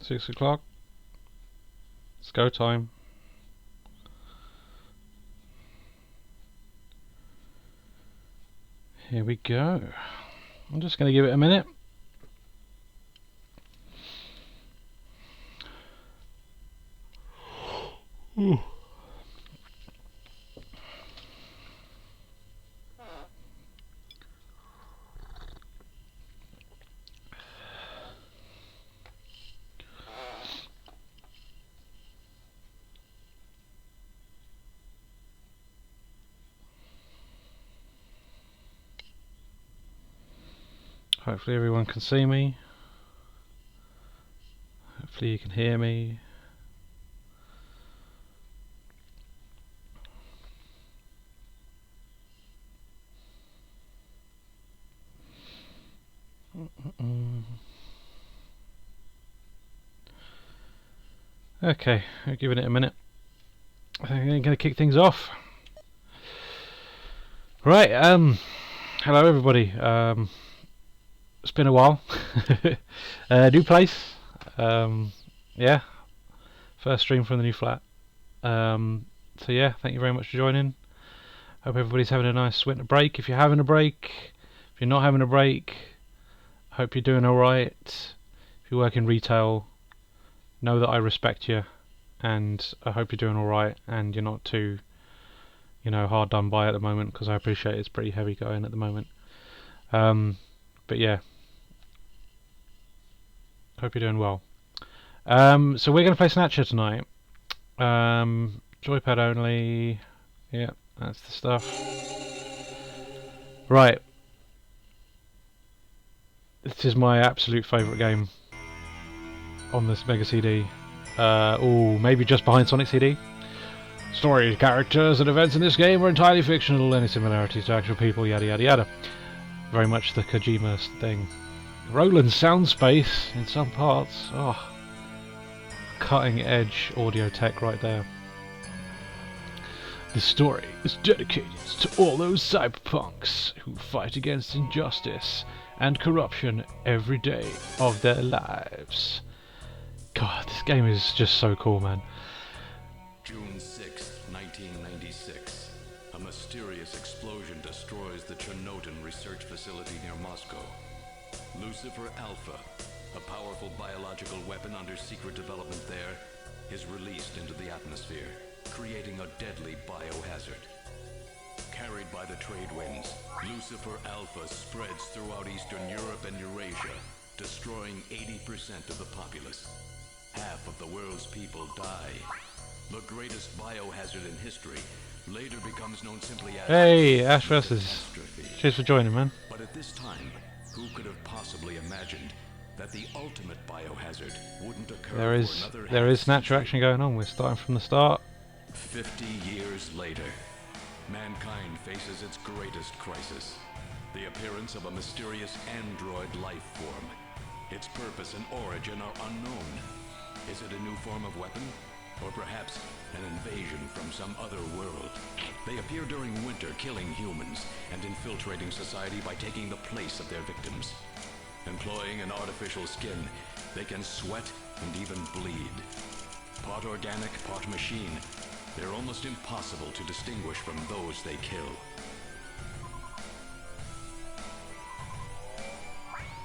6 o'clock. It's go time. Here we go. I'm just going to give it a minute. Ooh. Hopefully everyone can see me. Hopefully you can hear me. Okay, I'll give it a minute. I think I'm going to kick things off. Right, hello everybody. It's been a while. New place. Yeah, first stream from the new flat. So yeah, thank you very much for joining. Hope everybody's having a nice winter break. If you're having a break, if you're not having a break, hope you're doing alright. If you work in retail, know that I respect you, and I hope you're doing alright and you're not too, hard done by at the moment, because I appreciate it's pretty heavy going at the moment. But yeah, hope you're doing well. So we're going to play Snatcher tonight. Joypad only. Yeah, that's the stuff. Right. This is my absolute favourite game on this Mega CD. Maybe just behind Sonic CD. Story, characters, and events in this game are entirely fictional. Any similarities to actual people, yada yada yada. Very much the Kojima thing. Roland sound space in some parts. Oh, cutting edge audio tech right there. This story is dedicated to all those cyberpunks who fight against injustice and corruption every day of their lives. God, this game is just so cool, man. June 6, 1996. A mysterious explosion destroys the Chernobyl research facility near Moscow. Lucifer Alpha, a powerful biological weapon under secret development there, is released into the atmosphere, creating a deadly biohazard. Carried by the trade winds, Lucifer Alpha spreads throughout Eastern Europe and Eurasia, destroying 80% of the populace. Half of the world's people die. The greatest biohazard in history later becomes known simply as... Hey, Ash versus. Cheers for joining, man. But at this time, who could have possibly imagined that the ultimate biohazard wouldn't occur There is Snatcher action going on. We're starting from the start. 50 years later, mankind faces its greatest crisis. The appearance of a mysterious android life form. Its purpose and origin are unknown. Is it a new form of weapon? Or perhaps an invasion from some other world? They appear during winter, killing humans and infiltrating society by taking the place of their victims. Employing an artificial skin, they can sweat and even bleed. Part organic, part machine, they're almost impossible to distinguish from those they kill.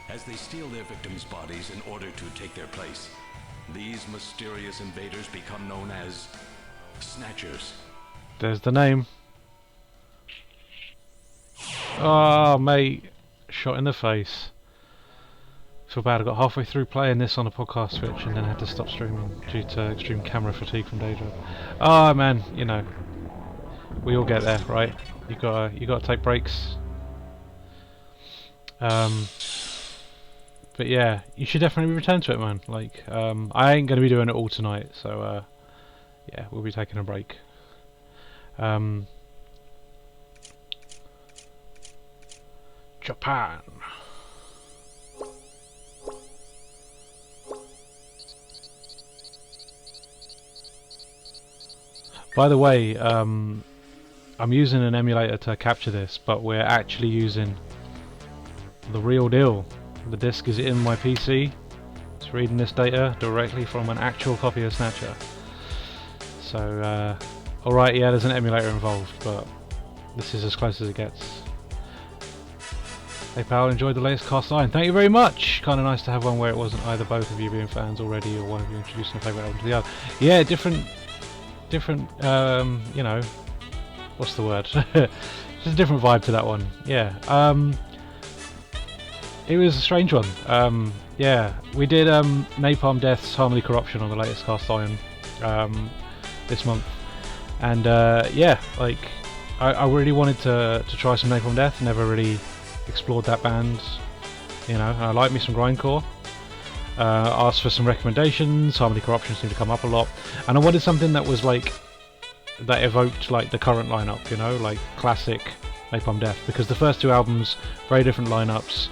As they steal their victims' bodies in order to take their place, these mysterious invaders become known as Snatchers. There's the name. Oh, mate. Shot in the face. Feel bad, I got halfway through playing this on a podcast switch and then had to stop streaming due to extreme camera fatigue from day job. Ah, man, we all get there, right? You gotta take breaks. But yeah, you should definitely return to it, man. Like, I ain't gonna be doing it all tonight, so yeah, we'll be taking a break. Japan. By the way, I'm using an emulator to capture this, but we're actually using the real deal. The disc is in my PC, It's reading this data directly from an actual copy of Snatcher. So, alright, yeah, there's an emulator involved, but this is as close as it gets. Hey pal, enjoyed the latest cast iron. Thank you very much! Kinda nice to have one where it wasn't either both of you being fans already or one of you introducing a favourite album to the other. Yeah, different, you know, what's the word? Just a different vibe to that one. Yeah, it was a strange one. Yeah, we did Napalm Death's Harmony Corruption on the latest cast iron this month. And yeah, like, I really wanted to try some Napalm Death, never really explored that band, you know. I like me some grindcore. Asked for some recommendations. Harmony Corruption seemed to come up a lot, and I wanted something that was like that evoked like the current lineup, you know, like classic Napalm Death, because the first two albums very different lineups.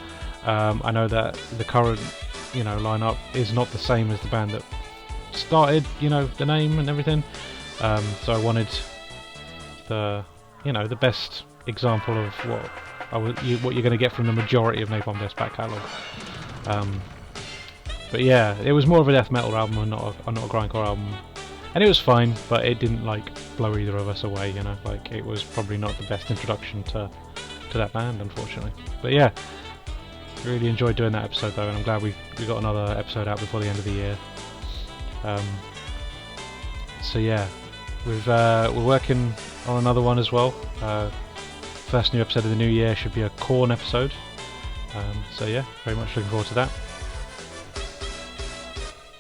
I know that the current, you know, lineup is not the same as the band that started, you know, the name and everything. So I wanted the, you know, the best example of what you're going to get from the majority of Napalm Death's back catalogue. But yeah, it was more of a death metal album and not a grindcore album, and it was fine, but it didn't like blow either of us away, you know. Like, it was probably not the best introduction to that band, unfortunately. But yeah, really enjoyed doing that episode though, and I'm glad we got another episode out before the end of the year. So yeah, we're working on another one as well. First new episode of the new year should be a Korn episode. So yeah, very much looking forward to that.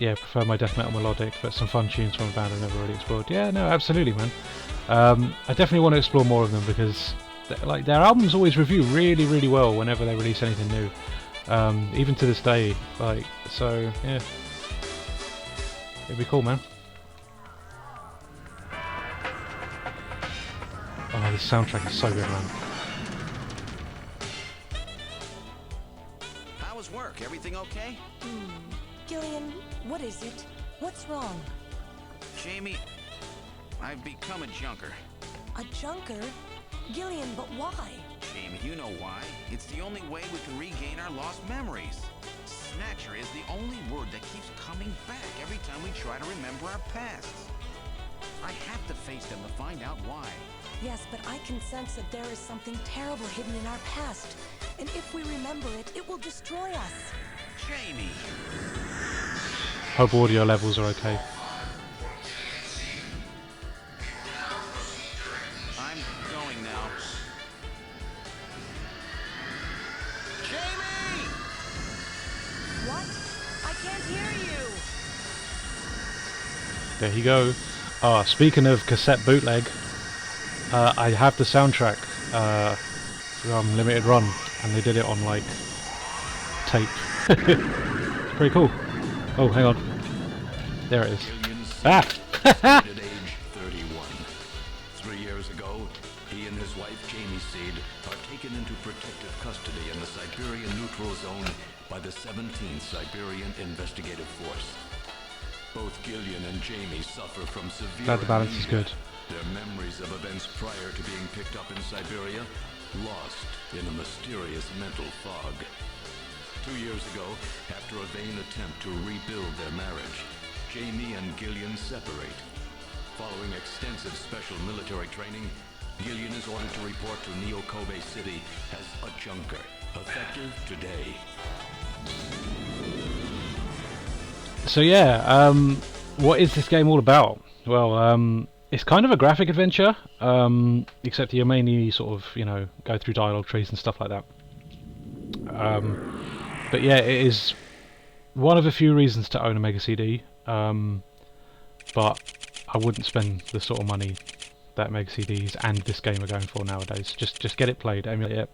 Yeah, prefer my death metal melodic, but some fun tunes from a band I've never really explored. Yeah, no, absolutely, man. I definitely want to explore more of them, because like their albums always review really, really well whenever they release anything new. Even to this day, like, so yeah, it'd be cool, man. Oh, this soundtrack is so good, man. How was work? Everything okay? Gillian, what is it? What's wrong? Jamie, I've become a junker. A junker? Gillian, but why? Jamie, you know why. It's the only way we can regain our lost memories. Snatcher is the only word that keeps coming back every time we try to remember our pasts. I have to face them to find out why. Yes, but I can sense that there is something terrible hidden in our past. And if we remember it, it will destroy us. Jamie! Hope audio levels are okay. I'm going now. Jamie! What? I can't hear you! There you go. Speaking of cassette bootleg, I have the soundtrack from Limited Run, and they did it on like tape. It's pretty cool. Oh, hang on. There it is. Ah! At age 31. 3 years ago, he and his wife Jamie Seed are taken into protective custody in the Siberian Neutral Zone by the 17th Siberian Investigative Force. Both Gillian and Jamie suffer from severe Glad the balance is good. Their memories of events prior to being picked up in Siberia lost in a mysterious mental fog. 2 years ago, after a vain attempt to rebuild their marriage, Jamie and Gillian separate. Following extensive special military training, Gillian is ordered to report to Neo-Kobe City as a junker, effective today. So yeah, what is this game all about? Well, it's kind of a graphic adventure, except you mainly sort of, you know, go through dialogue trees and stuff like that. But yeah, it is one of a few reasons to own a Mega CD, but I wouldn't spend the sort of money that Mega CDs and this game are going for nowadays. Just get it played, emulate it.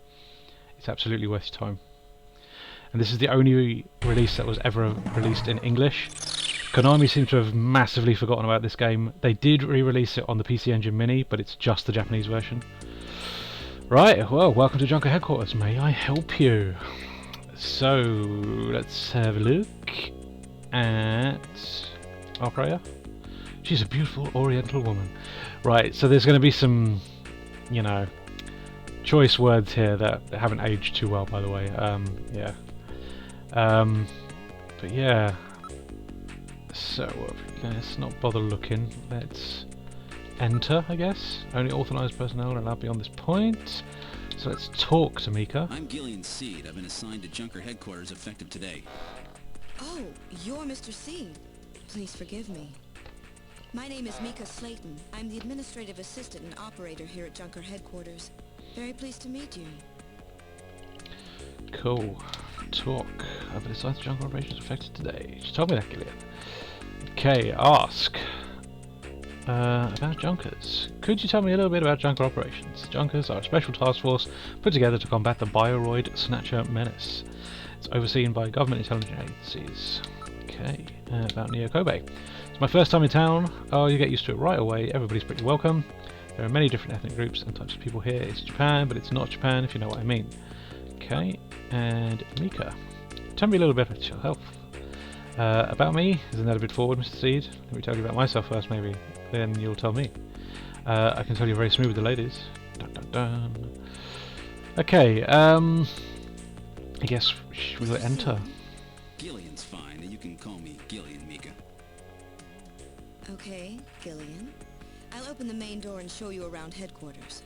It's absolutely worth your time. And this is the only release that was ever released in English. Konami seem to have massively forgotten about this game. They did re-release it on the PC Engine Mini, but it's just the Japanese version. Right, well, welcome to Junker Headquarters. May I help you? So, let's have a look at our player. She's a beautiful Oriental woman. Right, so there's going to be some, you know, choice words here that haven't aged too well, by the way. Yeah. But yeah, So let's not bother looking. Let's enter, I guess. Only authorized personnel are allowed beyond this point. So let's talk to Mika. I'm Gillian Seed. I've been assigned to Junker headquarters effective today. Oh, you're Mr. Seed. Please forgive me. My name is Mika Slayton. I'm the administrative assistant and operator here at Junker headquarters. Very pleased to meet you. Cool. Talk. I've been assigned to Junker operations effective today. She told me that, Gillian. Okay, ask. About Junkers. Could you tell me a little bit about Junker operations? Junkers are a special task force put together to combat the Bioroid Snatcher menace. It's overseen by government intelligence agencies. Okay, about Neo Kobe. It's my first time in town. Oh, you get used to it right away. Everybody's pretty welcome. There are many different ethnic groups and types of people here. It's Japan, but it's not Japan, if you know what I mean. Okay, and Mika. Tell me a little bit about yourself. About me? Isn't that a bit forward, Mr. Seed? Let me tell you about myself first, maybe. Then you'll tell me. I can tell you're very smooth with the ladies. Dun, dun, dun. Okay, I guess we'll enter. Gillian's fine. You can call me Gillian, Mika. Okay, Gillian. I'll open the main door and show you around headquarters.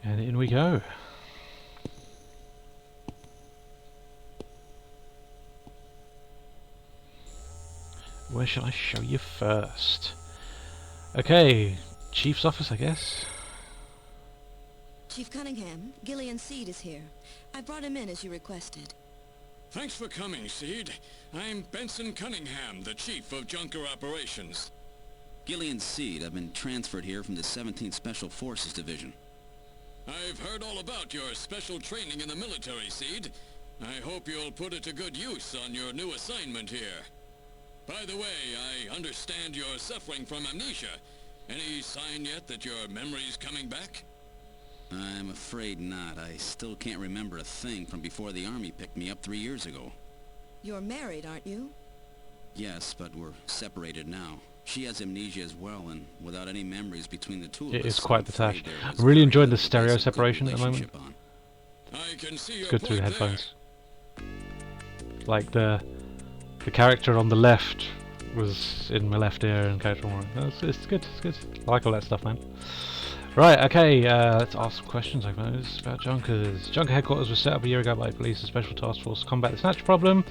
And in we go. Where shall I show you first? Okay, Chief's office, I guess. Chief Cunningham, Gillian Seed is here. I brought him in as you requested. Thanks for coming, Seed. I'm Benson Cunningham, the Chief of Junker Operations. Gillian Seed. I've been transferred here from the 17th Special Forces Division. I've heard all about your special training in the military, Seed. I hope you'll put it to good use on your new assignment here. By the way, I understand you're suffering from amnesia. Any sign yet that your memory's coming back? I'm afraid not. I still can't remember a thing from before the Army picked me up 3 years ago. You're married, aren't you? Yes, but we're separated now. She has amnesia as well, and without any memories between the two of us... It is quite the I'm tash. afraid there I'm was really very enjoying the little stereo basic good separation at the moment. relationship on. I can see It's your good through the point there. headphones. Like the character on the left was in my left ear and character on my right. It's good, it's good. I like all that stuff, man. Right, okay, let's ask some questions, I suppose, about Junkers. Junker headquarters was set up a year ago by police and special task force to combat the Snatcher problem.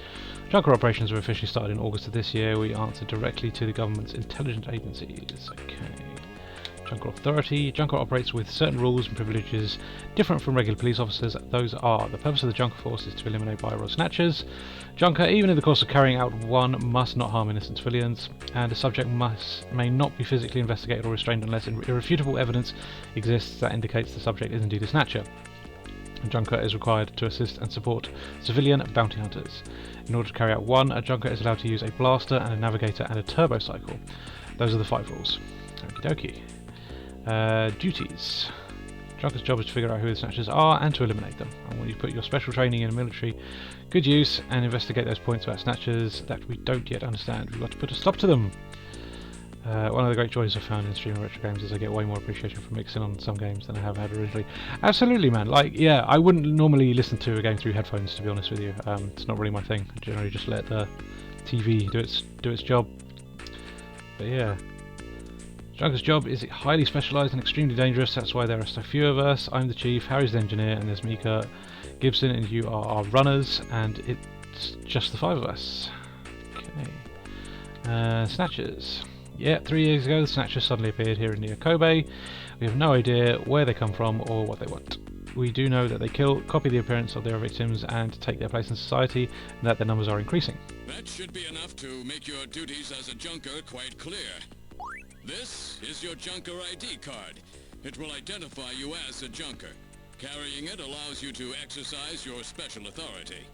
Junker operations were officially started in August of this year. We answered directly to the government's intelligence agencies. Okay. Junker Authority. Junker operates with certain rules and privileges different from regular police officers. Those are: the purpose of the Junker force is to eliminate Bioroid Snatchers. Junker, even in the course of carrying out one, must not harm innocent civilians, and a subject may not be physically investigated or restrained unless irrefutable evidence exists that indicates the subject is indeed a Snatcher. A Junker is required to assist and support civilian bounty hunters. In order to carry out one, a Junker is allowed to use a blaster and a navigator and a turbo cycle. Those are the 5 rules. Okie dokie. Duties. Junker's job is to figure out who the Snatchers are and to eliminate them. And when you put your special training in the military good use and investigate those points about Snatchers that we don't yet understand, we've got to put a stop to them. One of the great joys I've found in streaming retro games is I get way more appreciation for mixing on some games than I have had originally. Absolutely, man. Like, yeah, I wouldn't normally listen to a game through headphones, to be honest with you. It's not really my thing. I generally just let the TV do its job. But yeah. Junker's job is highly specialised and extremely dangerous. That's why there are so few of us. I'm the chief, Harry's the engineer, and there's Mika, Gibson, and you are our runners, and it's just the 5 of us. Okay. Snatchers. Yeah, 3 years ago the Snatchers suddenly appeared here in Neo Kobe. We have no idea where they come from or what they want. We do know that they kill, copy the appearance of their victims, and take their place in society, and that their numbers are increasing. That should be enough to make your duties as a Junker quite clear. This is your Junker ID card. It will identify you as a Junker. Carrying it allows you to exercise your special authority.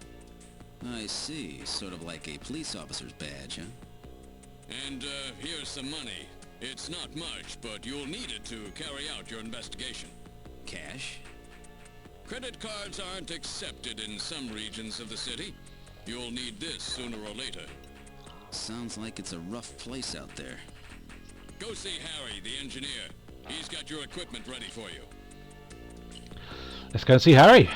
I see. Sort of like a police officer's badge, huh? And here's some money. It's not much, but you'll need it to carry out your investigation. Cash? Credit cards aren't accepted in some regions of the city. You'll need this sooner or later. Sounds like it's a rough place out there. Go see Harry, the engineer. He's got your equipment ready for you. Let's go and see Harry.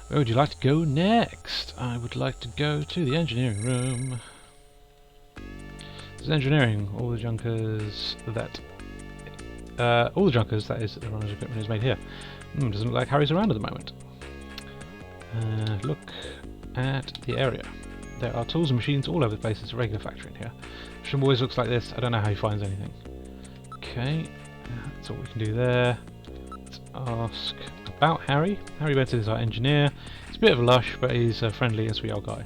Where would you like to go next? I would like to go to the engineering room. This is engineering. All the junkers that is the runner's equipment is made here. Doesn't look like Harry's around at the moment. Look at the area. There are tools and machines all over the place. It's a regular factory in here. Shim always looks like this. I don't know how he finds anything. Okay, that's all we can do there. Let's ask about Harry. Harry Benson is our engineer. He's a bit of a lush, but he's a friendly and sweet old guy.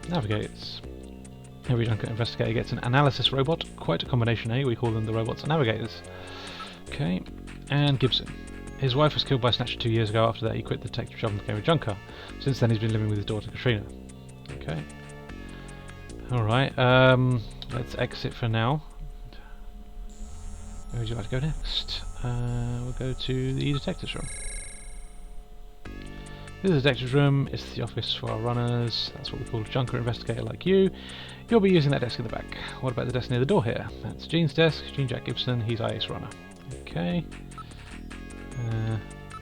Navigates. Every junker investigator gets an analysis robot. Quite a combination, eh? We call them the robots and navigators. Okay, and Gibson. His wife was killed by Snatcher 2 years ago. After that, he quit the detective job and became a junker. Since then, he's been living with his daughter Katrina. Okay. Alright, let's exit for now. Where would you like to go next? We'll go to the detective's room. This is the detective's room. It's the office for our runners. That's what we call a junker investigator like you. You'll be using that desk in the back. What about the desk near the door here? That's Gene's desk. Gene Jack Gibson. He's our ace runner. Okay.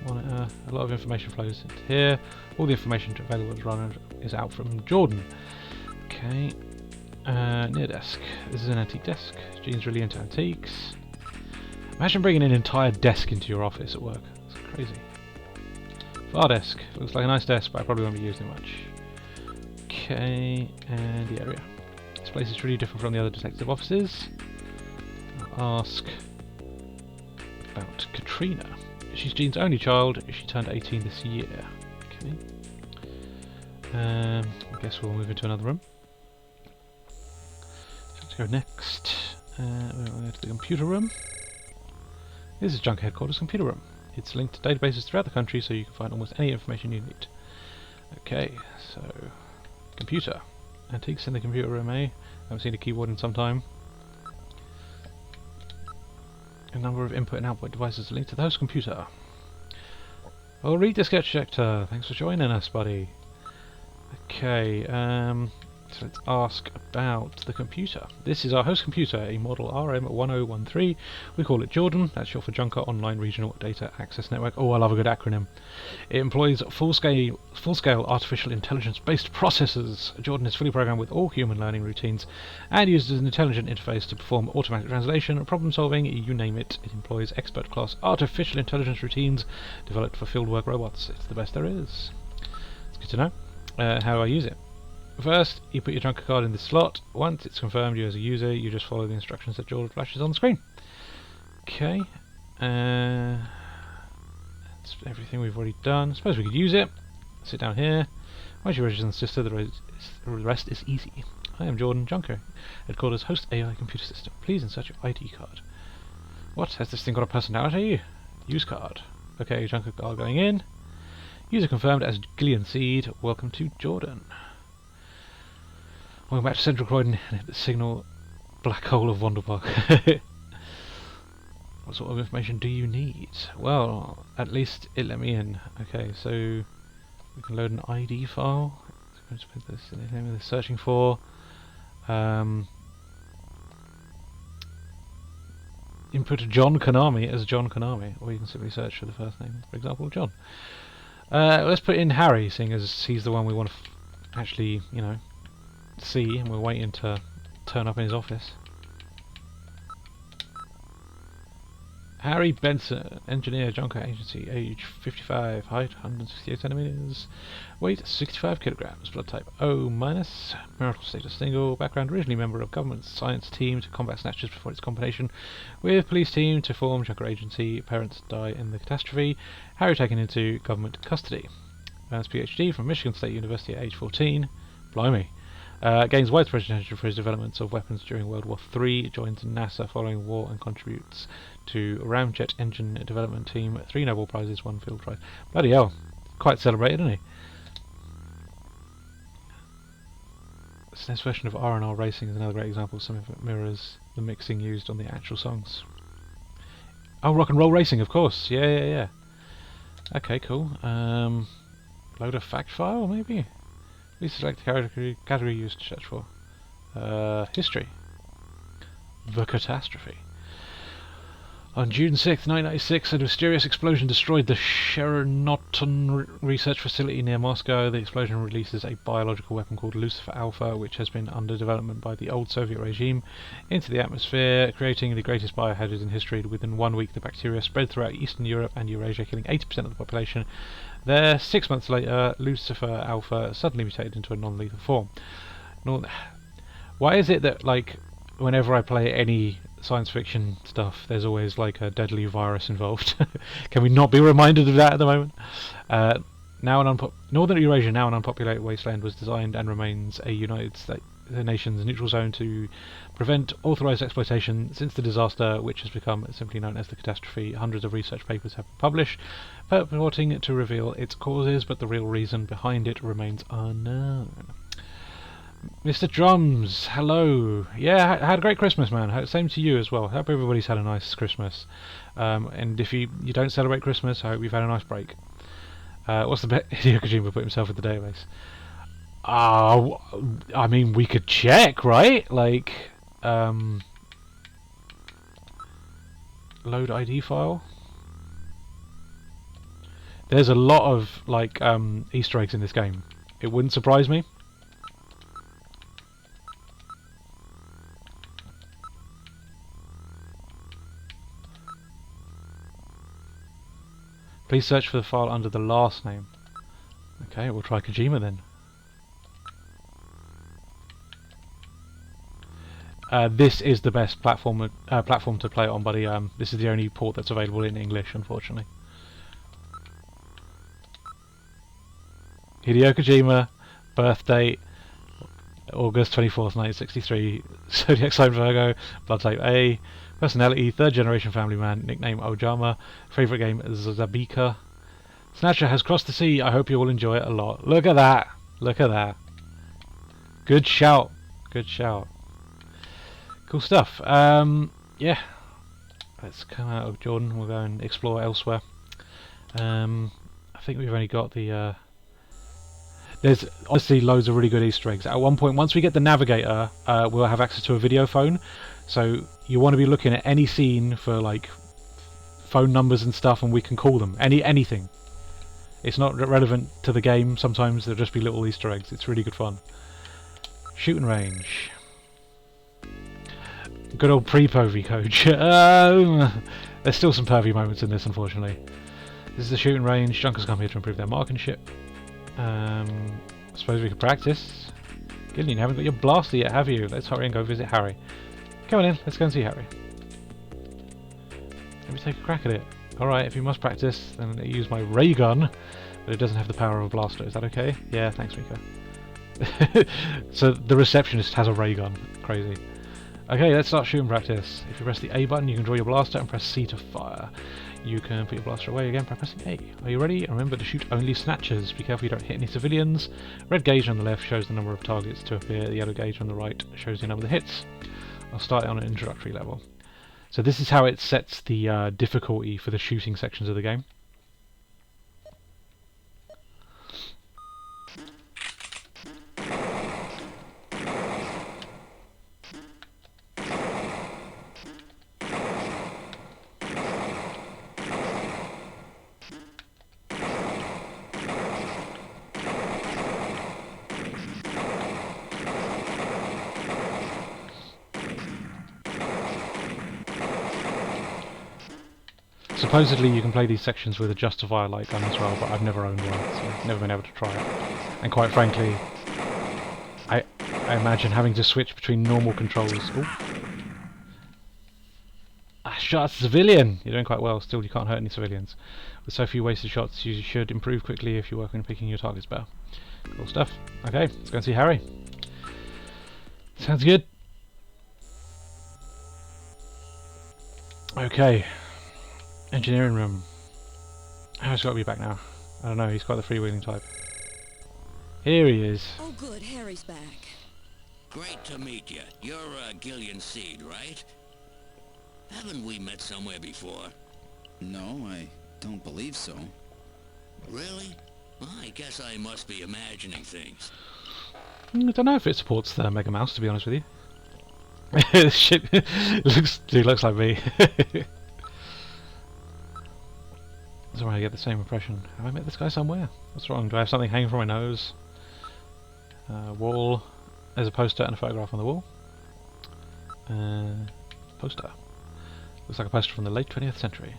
A lot of information flows into here. All the information available as runner is out from Jordan. Okay. Near desk. This is an antique desk. Gene's really into antiques. Imagine bringing an entire desk into your office at work. It's crazy. Far desk. Looks like a nice desk, but I probably won't be using it much. Okay, and the area. This place is really different from the other detective offices. I'll ask about Katrina. She's Gene's only child. She turned 18 this year. Okay. I guess we'll move into another room. Let's go next. We'll go to the computer room. This is Junker Headquarters computer room. It's linked to databases throughout the country, so you can find almost any information you need. Okay, so computer. Antiques in the computer room, eh? Haven't seen a keyboard in some time. A number of input and output devices linked to the host computer. I'll read the sketch sector. Thanks for joining us, buddy. Okay, so let's ask about the computer. This is our host computer, a model RM1013. We call it Jordan. That's short for Junker Online Regional Data Access Network. Oh, I love a good acronym. It employs full-scale artificial intelligence-based processors. Jordan is fully programmed with all human learning routines and uses an intelligent interface to perform automatic translation, problem-solving, you name it. It employs expert-class artificial intelligence routines developed for fieldwork robots. It's the best there is. It's good to know. How do I use it? First, you put your Junker card in this slot. Once it's confirmed you as a user, you just follow the instructions that Jordan flashes on the screen. Okay. That's everything we've already done. I suppose we could use it. Sit down here. Once you register in the system, the rest is easy. I am Jordan Junker, Headquarters Host AI Computer System. Please insert your ID card. What? Has this thing got a personality? Use card. Okay, Junker card going in. User confirmed as Gillian Seed. Welcome to Jordan. Welcome back to Central Croydon and hit the signal black hole of Wonderpark. What sort of information do you need? Well, at least it let me in. Okay, so we can load an ID file. So I'm going to put this in the name of the searching for. Input John Konami as John Konami, or you can simply search for the first name, for example, John. Let's put in Harry, seeing as he's the one we want to actually, you know, see, and we're waiting to turn up in his office. Harry Benson, engineer, Junker agency, age 55, height 168 centimeters, weight 65 kilograms, blood type O-, marital status single, background originally member of government science team to combat Snatchers before its combination with police team to form Junker agency, parents die in the catastrophe, Harry taken into government custody. Advanced PhD from Michigan State University at age 14, blimey. Gains widespread attention for his developments of weapons during World War III, joins NASA following war and contributes to Ramjet engine development team, 3 Nobel Prizes, 1 field prize. Bloody hell, quite celebrated, isn't he? This next version of R&R Racing is another great example. Some of it mirrors the mixing used on the actual songs. Oh, Rock and Roll Racing, of course. Yeah. Okay, cool. Load a fact file, maybe? Please select the category used to search for. History. The catastrophe. On June 6th, 1996, a mysterious explosion destroyed the Chernobyl research facility near Moscow. The explosion releases a biological weapon called Lucifer Alpha, which has been under development by the old Soviet regime, into the atmosphere, creating the greatest biohazard in history. Within 1 week, the bacteria spread throughout Eastern Europe and Eurasia, killing 80% of the population. There, 6 months later, Lucifer Alpha suddenly mutated into a non-lethal form. Why is it that, like, whenever I play any science fiction stuff, there's always like a deadly virus involved? Can we not be reminded of that at the moment? Northern Eurasia, now an unpopulated wasteland, was designed and remains a United States nations neutral zone to prevent authorized exploitation. Since the disaster, which has become simply known as the catastrophe, hundreds of research papers have been published purporting to reveal its causes, but the real reason behind it remains unknown. Mr. Drums, hello. Yeah, had a great Christmas, man. Same to you as well. Hope everybody's had a nice Christmas. And if you don't celebrate Christmas, I hope you've had a nice break. What's the bet? Hideo Kojima put himself in the database. I mean, we could check, right? Like, load ID file. There's a lot of like Easter eggs in this game. It wouldn't surprise me. Please search for the file under the last name. Okay, we'll try Kojima then. This is the best platform to play it on, buddy. This is the only port that's available in English, unfortunately. Hideo Kojima, birth date August 24th, 1963. Zodiac sign Virgo, blood type A. Personality, third generation family man, nickname Ojama, favourite game Zabika. Snatcher has crossed the sea, I hope you all enjoy it a lot. Look at that! Look at that. Good shout. Good shout. Cool stuff. Yeah. Let's come out of Jordan, we'll go and explore elsewhere. I think we've only got the... There's obviously loads of really good Easter eggs. At one point, once we get the navigator, we'll have access to a video phone. So you want to be looking at any scene for like phone numbers and stuff, and we can call them. Anything. It's not relevant to the game. Sometimes there'll just be little Easter eggs. It's really good fun. Shooting range. Good old pre-pervy coach. There's still some pervy moments in this, unfortunately. This is the shooting range. Junkers come here to improve their marksmanship. I suppose we could practice. Gillian, you haven't got your blaster yet, have you? Let's hurry and go visit Harry. Come on in, let's go and see Harry. Let me take a crack at it. Alright, if you must practice, then use my ray gun, but it doesn't have the power of a blaster. Is that okay? Yeah, thanks, Mika. So the receptionist has a ray gun. Crazy. Okay, let's start shooting practice. If you press the A button, you can draw your blaster and press C to fire. You can put your blaster away again by pressing A. Are you ready? Remember to shoot only snatchers. Be careful you don't hit any civilians. Red gauge on the left shows the number of targets to appear. The yellow gauge on the right shows the number of hits. I'll start it on an introductory level. So this is how it sets the difficulty for the shooting sections of the game. Supposedly you can play these sections with a Justifier light gun as well, but I've never owned one, so I've never been able to try it. And quite frankly, I imagine having to switch between normal controls... Ooh. I shot a civilian! You're doing quite well, still you can't hurt any civilians. With so few wasted shots, you should improve quickly if you work on picking your targets better. Cool stuff. Okay, let's go and see Harry. Sounds good. Okay. Engineering room. Harry's got to be back now. I don't know, he's quite the freewheeling type. Here he is. Oh good, Harry's back. Great to meet you. You're Gillian Seed, right? Haven't we met somewhere before? No, I don't believe so. Really? Well, I guess I must be imagining things. I don't know if it supports the Mega Mouse, to be honest with you. Shit, looks like me. Sorry, I get the same impression. Have I met this guy somewhere? What's wrong? Do I have something hanging from my nose? Wall. There's a poster and a photograph on the wall. Poster. Looks like a poster from the late 20th century.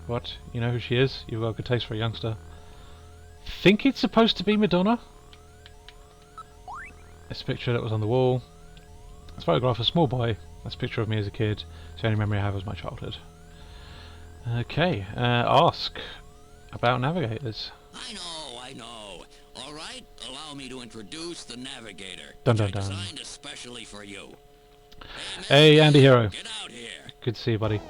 What? You know who she is? You've got a good taste for a youngster. Think it's supposed to be Madonna? It's a picture that was on the wall. It's a photograph of a small boy. That's a picture of me as a kid. It's the only memory I have of my childhood. Okay, ask about navigators. I know. All right, allow me to introduce the Navigator. Dun dun which I dun. designed especially for you. Hey, Andy Hero. Get out here. Good to see you, buddy.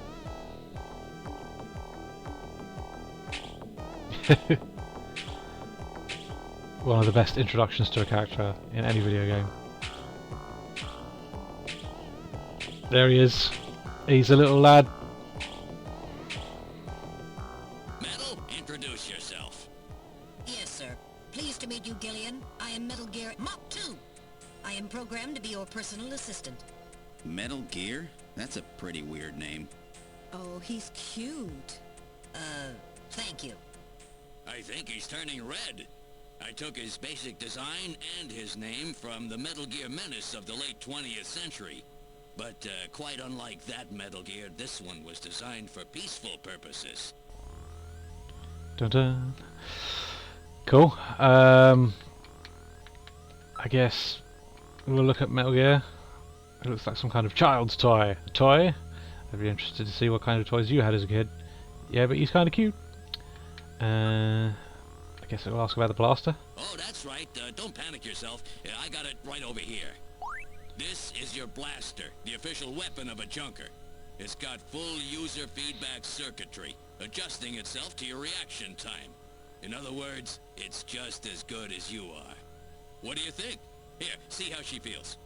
One of the best introductions to a character in any video game. There he is. He's a little lad. Metal, introduce yourself. Yes, sir. Pleased to meet you, Gillian. I am Metal Gear Mach 2. I am programmed to be your personal assistant. Metal Gear? That's a pretty weird name. Oh, he's cute. Thank you. I think he's turning red. I took his basic design and his name from the Metal Gear Menace of the late 20th century. But quite unlike that Metal Gear, this one was designed for peaceful purposes. Dun dun. Cool. I guess we'll look at Metal Gear. It looks like some kind of child's toy. A toy? I'd be interested to see what kind of toys you had as a kid. Yeah, but he's kind of cute. I guess we'll ask about the blaster. Oh, that's right. Don't panic yourself. I got it right over here. This is your blaster, the official weapon of a junker. It's got full user feedback circuitry, adjusting itself to your reaction time. In other words, it's just as good as you are. What do you think? Here, see how she feels.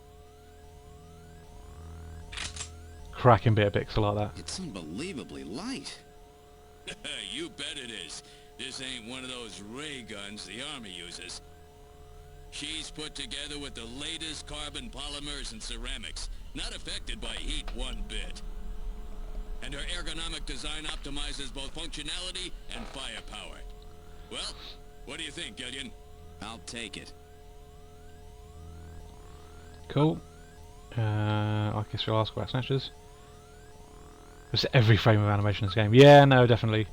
Cracking bit of pixel like that. It's unbelievably light. You bet it is. This ain't one of those ray guns the Army uses. She's put together with the latest carbon polymers and ceramics, not affected by heat one bit. And her ergonomic design optimizes both functionality and firepower. Well, what do you think, Gillian? I'll take it. Cool. I guess we'll ask about Snatchers. It's every frame of animation in this game. Yeah, no, definitely.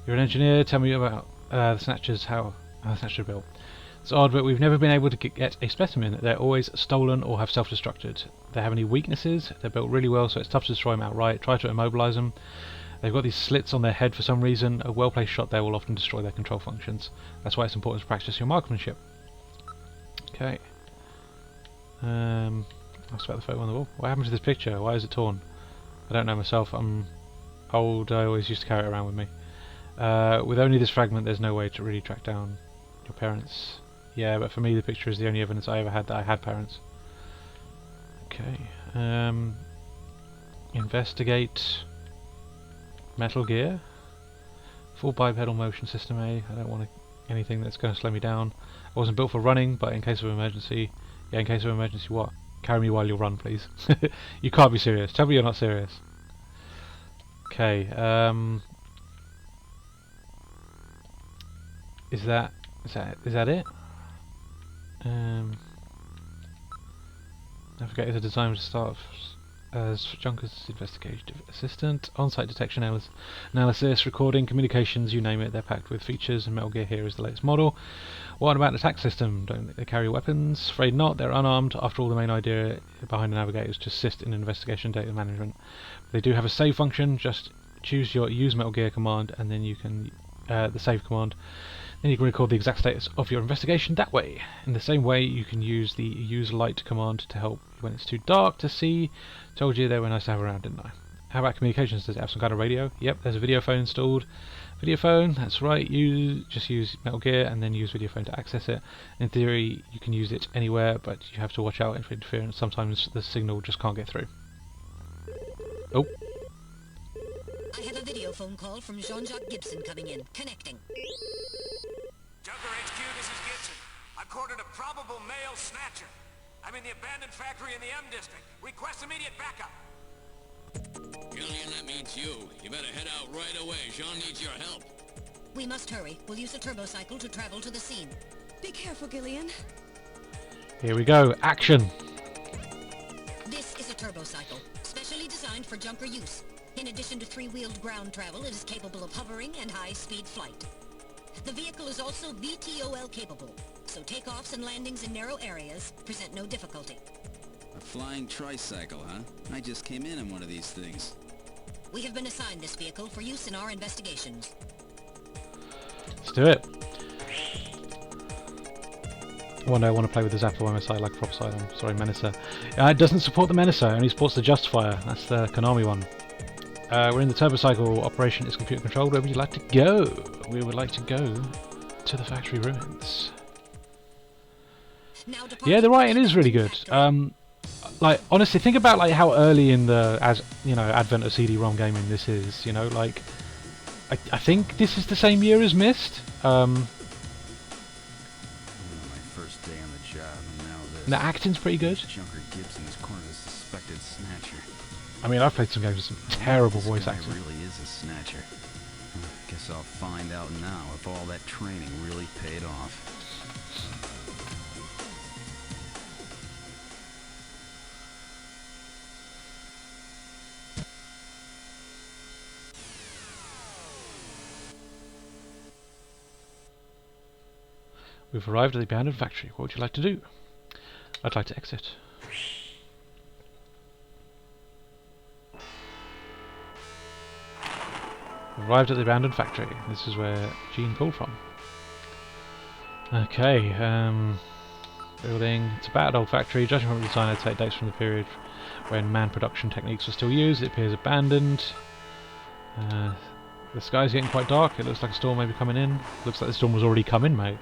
You're an engineer. Tell me about the Snatchers, how the Snatchers are built. It's odd, but we've never been able to get a specimen. They're always stolen or have self-destructed. They have any weaknesses? They're built really well, so it's tough to destroy them outright. Try to immobilize them. They've got these slits on their head for some reason. A well-placed shot there will often destroy their control functions. That's why it's important to practice your marksmanship. Okay. Ask about the photo on the wall. What happened to this picture? Why is it torn? I don't know myself. I'm old. I always used to carry it around with me. With only this fragment, there's no way to really track down your parents. Yeah, but for me, the picture is the only evidence I ever had that I had parents. Okay. Investigate. Metal Gear. Full bipedal motion system A. I don't want anything that's going to slow me down. I wasn't built for running, but in case of emergency... Yeah, in case of emergency what? Carry me while you run, please. You can't be serious. Tell me you're not serious. Okay, Is that it? Navigator is designed to start as Junker's investigative assistant, on-site detection analysis, recording, communications, you name it. They're packed with features, and Metal Gear here is the latest model. What about the attack system? Don't they carry weapons? Afraid not. They're unarmed. After all, the main idea behind the Navigator is to assist in investigation data management. They do have a save function. Just choose your use Metal Gear command, and then you can the save command. Then you can record the exact status of your investigation that way. In the same way, you can use the use light command to help when it's too dark to see. Told you they were nice to have around, didn't I? How about communications? Does it have some kind of radio? Yep, there's a video phone installed. Video phone, that's right. You just use Metal Gear and then use video phone to access it. In theory, you can use it anywhere, but you have to watch out for interference. Sometimes the signal just can't get through. Oh. I have a video phone call from Jean-Jacques Gibson coming in. Connecting. Junker HQ, this is Gibson. I've cornered a probable male snatcher. I'm in the abandoned factory in the M district. Request immediate backup. Gillian, that means you. You better head out right away. Jean needs your help. We must hurry. We'll use a turbocycle to travel to the scene. Be careful, Gillian. Here we go. Action. This is a turbocycle, specially designed for junker use. In addition to three-wheeled ground travel, it is capable of hovering and high-speed flight. The vehicle is also VTOL capable, so takeoffs and landings in narrow areas present no difficulty. A flying tricycle, huh? I just came in one of these things. We have been assigned this vehicle for use in our investigations. Let's do it. One day I want to play with the Zapper by my side like a proper side. I'm sorry, Menacer. It doesn't support the Menacer, it only supports the Justifier. That's the Konami one. We're in the turbocycle. Operation is computer controlled. Where would you like to go? We would like to go to the factory ruins. Yeah, the writing is really good. Like honestly, think about like how early in the advent of CD-ROM gaming this is. You know, like I think this is the same year as Myst. My first day on the job, and now this. The acting's pretty good. Junker Gibson is cornered a suspected snatcher. I mean, I've played some games with some terrible voice This guy acting. really is a snatcher. Guess I'll find out now if all that training really paid off. We've arrived at the abandoned factory. What would you like to do? I'd like to exit. We've arrived at the abandoned factory. This is where Gene called from. Okay, building. It's about an old factory. Judging from the design, I'd say it dates from the period when man production techniques were still used. It appears abandoned. The sky's getting quite dark. It looks like a storm may be coming in. Looks like the storm was already coming, mate.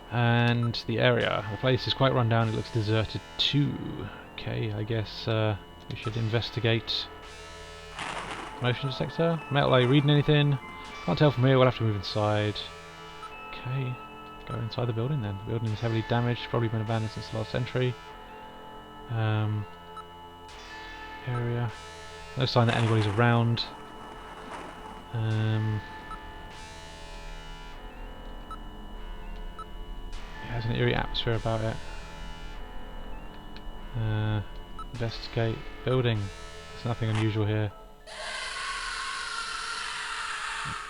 And the area. The place is quite run down. It looks deserted too. Okay, I guess we should investigate. Motion detector. Metal, are you reading anything? Can't tell from here. We'll have to move inside. Okay, go inside the building then. The building is heavily damaged. Probably been abandoned since the last century. Area. No sign that anybody's around. It has an eerie atmosphere about it. Investigate. Building. There's nothing unusual here.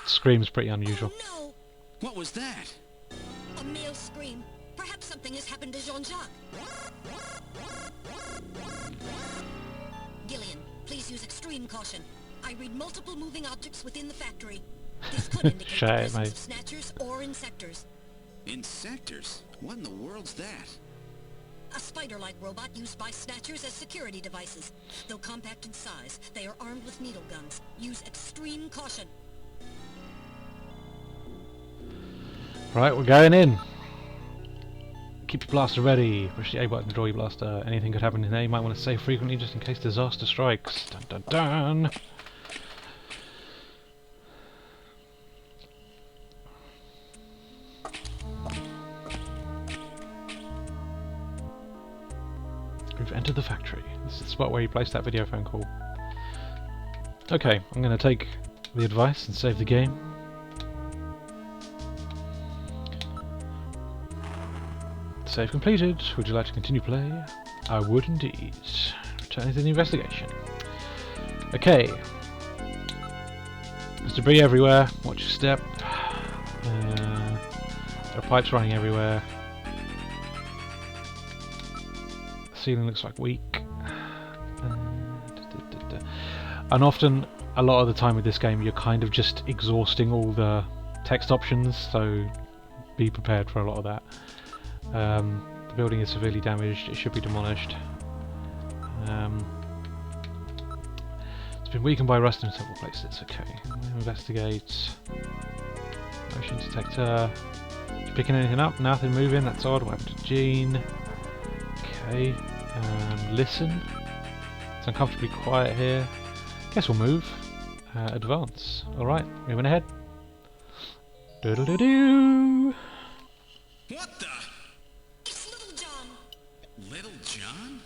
Scream's pretty unusual. Oh, What was that? no! A male scream. Perhaps something has happened to Jean-Jacques. Gillian, please use extreme caution. I read multiple moving objects within the factory. This could indicate the Shit, presence mate. of snatchers or insectors. Insectors? What in the world's that? A spider-like robot used by snatchers as security devices. Though compact in size, they are armed with needle guns. Use extreme caution. Right, we're going in. Keep your blaster ready. Push the A button to draw your blaster. Anything could happen in there. You might want to save frequently just in case disaster strikes. Dun dun dun. We've entered the factory. This is the spot where you placed that video phone call. Okay, I'm going to take the advice and save the game. Save completed. Would you like to continue play? I would indeed. Returning to the investigation. Okay. There's debris everywhere. Watch your step. There are pipes running everywhere. The ceiling looks like weak. And often, a lot of the time with this game, you're kind of just exhausting all the text options, so be prepared for a lot of that. The building is severely damaged. It should be demolished. It's been weakened by rust in several places. Okay, investigate. Motion detector. Is picking anything up? Nothing moving. That's odd. What happened to Gene? Okay. Listen. It's uncomfortably quiet here. Guess we'll move. Advance. Alright, moving ahead. Doodle-doo-doo! What the? It's Little John. Little John?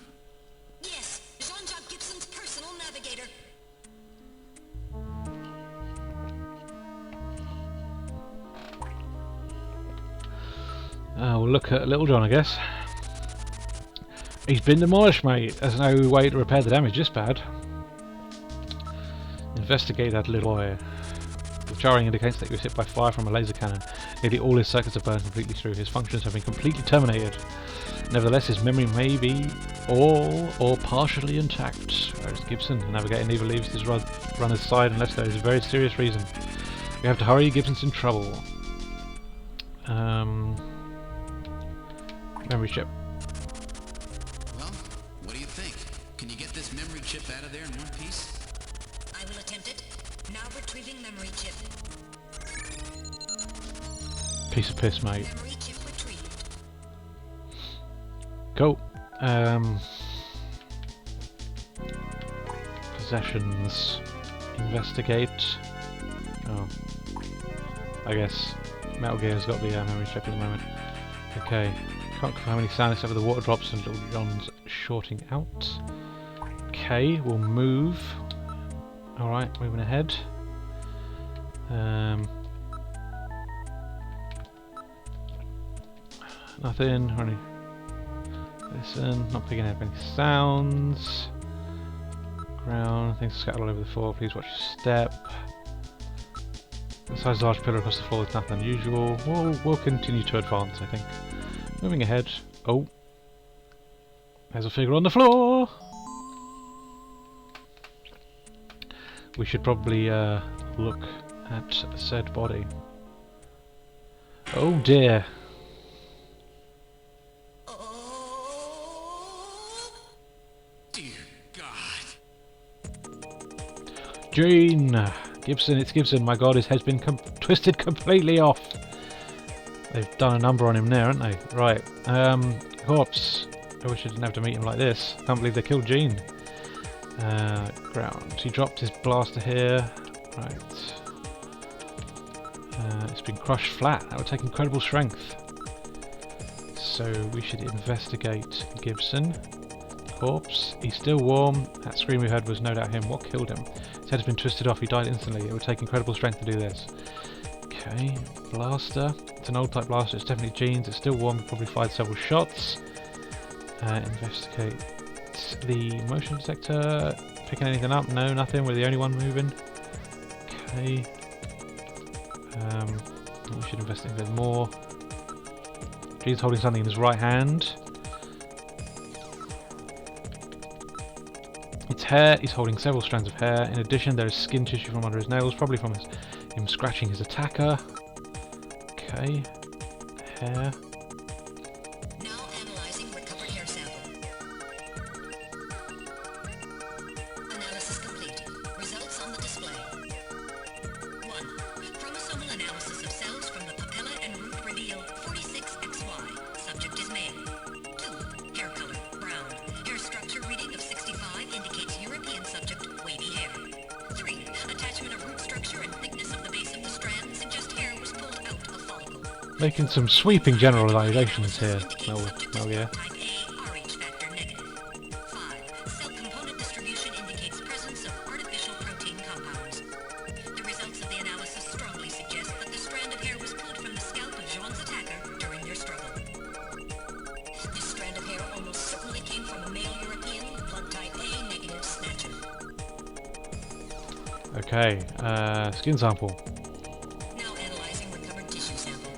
Yes, Jean-Jacques Gibson's personal navigator. We'll look at Little John, I guess. He's been demolished, mate. There's no way to repair the damage this bad. Investigate that little area. The jarring indicates that he was hit by fire from a laser cannon. Nearly all his circuits have burned completely through. His functions have been completely terminated. Nevertheless, his memory may be all or partially intact. Whereas Gibson, the navigator, never leaves his runner's side unless there is a very serious reason. We have to hurry. Gibson's in trouble. Memory chip. Well, what do you think? Can you get this memory chip out of there in one piece? I will attempt it. Now retrieving memory chip. Piece of piss, mate. Memory chip retrieved. Go. Possessions. Investigate. Oh. I guess Metal Gear's got the memory chip at the moment. Okay. Can't confirm any sound except for the water drops and Little John's shorting out. Okay, we'll move. Alright, moving ahead. Nothing. Only listen. Not picking up any sounds. Ground. Things scattered all over the floor. Please watch your step. The size of the large pillar across the floor is nothing unusual. We'll continue to advance, I think. Moving ahead. Oh. There's a figure on the floor! We should probably look at said body. Oh dear. Dear God. Gene! Gibson, it's Gibson. My god, his head's been twisted completely off. They've done a number on him there, haven't they? Right. Corpse. I wish I didn't have to meet him like this. Can't believe they killed Gene. Ground. He dropped his blaster here. Right. It's been crushed flat. That would take incredible strength. So we should investigate Gibson. Corpse. He's still warm. That scream we heard was no doubt him. What killed him? His head has been twisted off. He died instantly. It would take incredible strength to do this. Okay. Blaster. It's an old type blaster. It's definitely Gene's. It's still warm. Probably fired several shots. Investigate the motion detector. Picking anything up? No, nothing. We're the only one moving. Okay. We should investigate a bit more. Gene's holding something in his right hand. It's hair. He's holding several strands of hair. In addition, there is skin tissue from under his nails, probably from him scratching his attacker. Okay. Hair. Now analyzing recovered hair sample. Analysis complete. Results on the display. 1. Chromosomal analysis of cells from the papilla and root reveal 46XY. Subject is male. 2. Hair color, brown. Hair structure reading of 65 indicates European subject, wavy hair. 3. Attachment of root structure and thickness of the base of the strand suggest hair was pulled out of follicle. Making some sweeping generalizations here. No, yeah. Type A, RH factor negative. 5. Cell component distribution indicates presence of artificial protein compounds. The results of the analysis strongly suggest that the strand of hair was pulled from the scalp of Jean's attacker during their struggle. This strand of hair almost certainly came from a male European, blood type A negative Snatcher. Okay, skin sample. Now analyzing recovered tissue sample.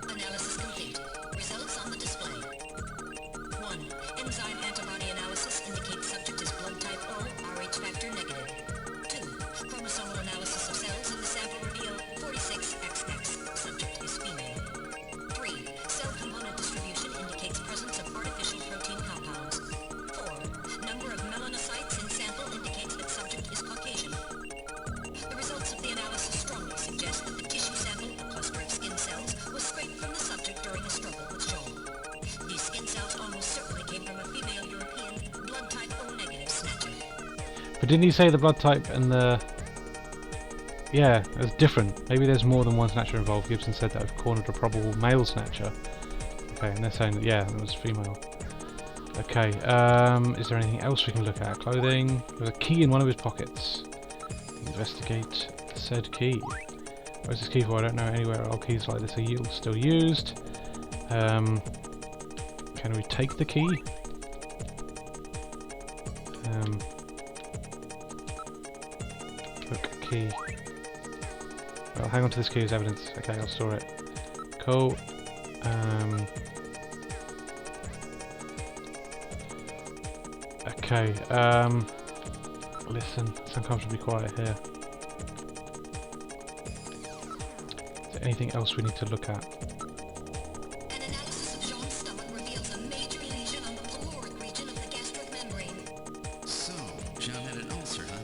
Analysis complete. Results on the display. 1. Enzyme antibody analysis indicates subject is blood type O, RH factor negative. 2. Chromosomal analysis of cells in the sample reveal 46XX. Subject is female. 3. Cell component distribution indicates presence of artificial protein compounds. 4. Number of melanocytes in sample indicates that subject is Caucasian. The results of the analysis strongly suggest that the tissue sample, a cluster of skin cells, was scraped from the subject during a struggle with Jean. These skin cells almost certainly came from a female European, blood type O negative Snatcher. But didn't he say the blood type and the... Yeah, it was different. Maybe there's more than one Snatcher involved. Gibson said that I've cornered a probable male Snatcher. Okay, and they're saying that, yeah, it was female. Okay, is there anything else we can look at? Clothing. There's a key in one of his pockets. Investigate said key. Where's this key for? I don't know anywhere old keys like this are still used. Can we take the key? Look, key. Well, hang on to this key as evidence. Okay, I'll store it. Cool. Okay, listen, it's uncomfortably quiet here. Is there anything else we need to look at? An analysis of Jean's stomach reveals a major lesion on the caloric region of the gastric membrane. So, Jean had an ulcer, huh?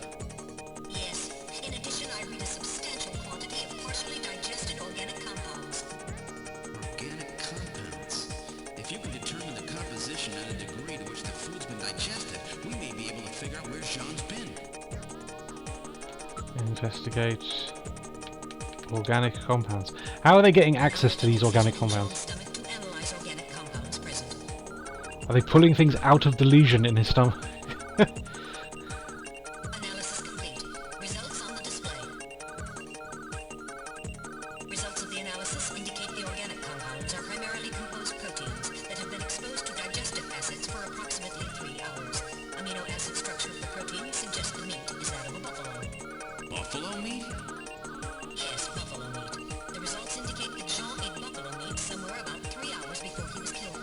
Yes. In addition, I read a substantial quantity of partially digested organic compounds. Organic compounds. If you can determine the composition and a degree to which the food's been digested, we may be able to figure out where Jean's been. Investigate organic compounds. How are they getting access to these organic compounds? Stomach to analyze organic compounds present. Are they pulling things out of the lesion in his stomach? Analysis complete. Results on the display. Results of the analysis indicate the organic compounds are primarily composed proteins that have been exposed to digestive acids for approximately 3 hours. Amino acid structure of the protein suggests the meat is that of a buffalo. Buffalo meat? Yes, buffalo meat. The results indicate that Jean ate buffalo meat somewhere about 3 hours before he was killed.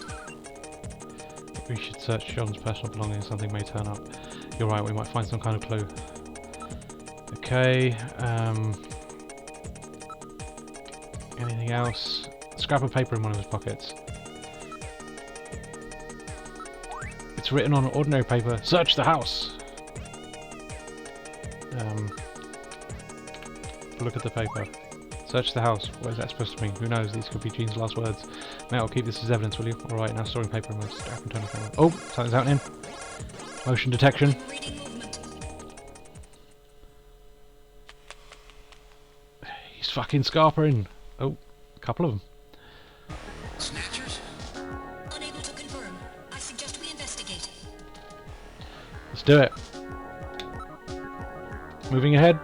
We should search John's personal belongings, something may turn up. You're right, we might find some kind of clue. Okay, anything else? Scrap of paper in one of his pockets. It's written on ordinary paper, search the house! Look at the paper. Search the house. What is that supposed to mean? Who knows? These could be Jean's last words. Mate, I'll keep this as evidence, will you? Alright, now storing paper in my strap and turn the camera. Oh, something's happening. Motion detection. Reading movement. He's fucking scarpering. Oh, a couple of them. Snatchers? Unable to confirm. I suggest we investigate. Let's do it. Moving ahead.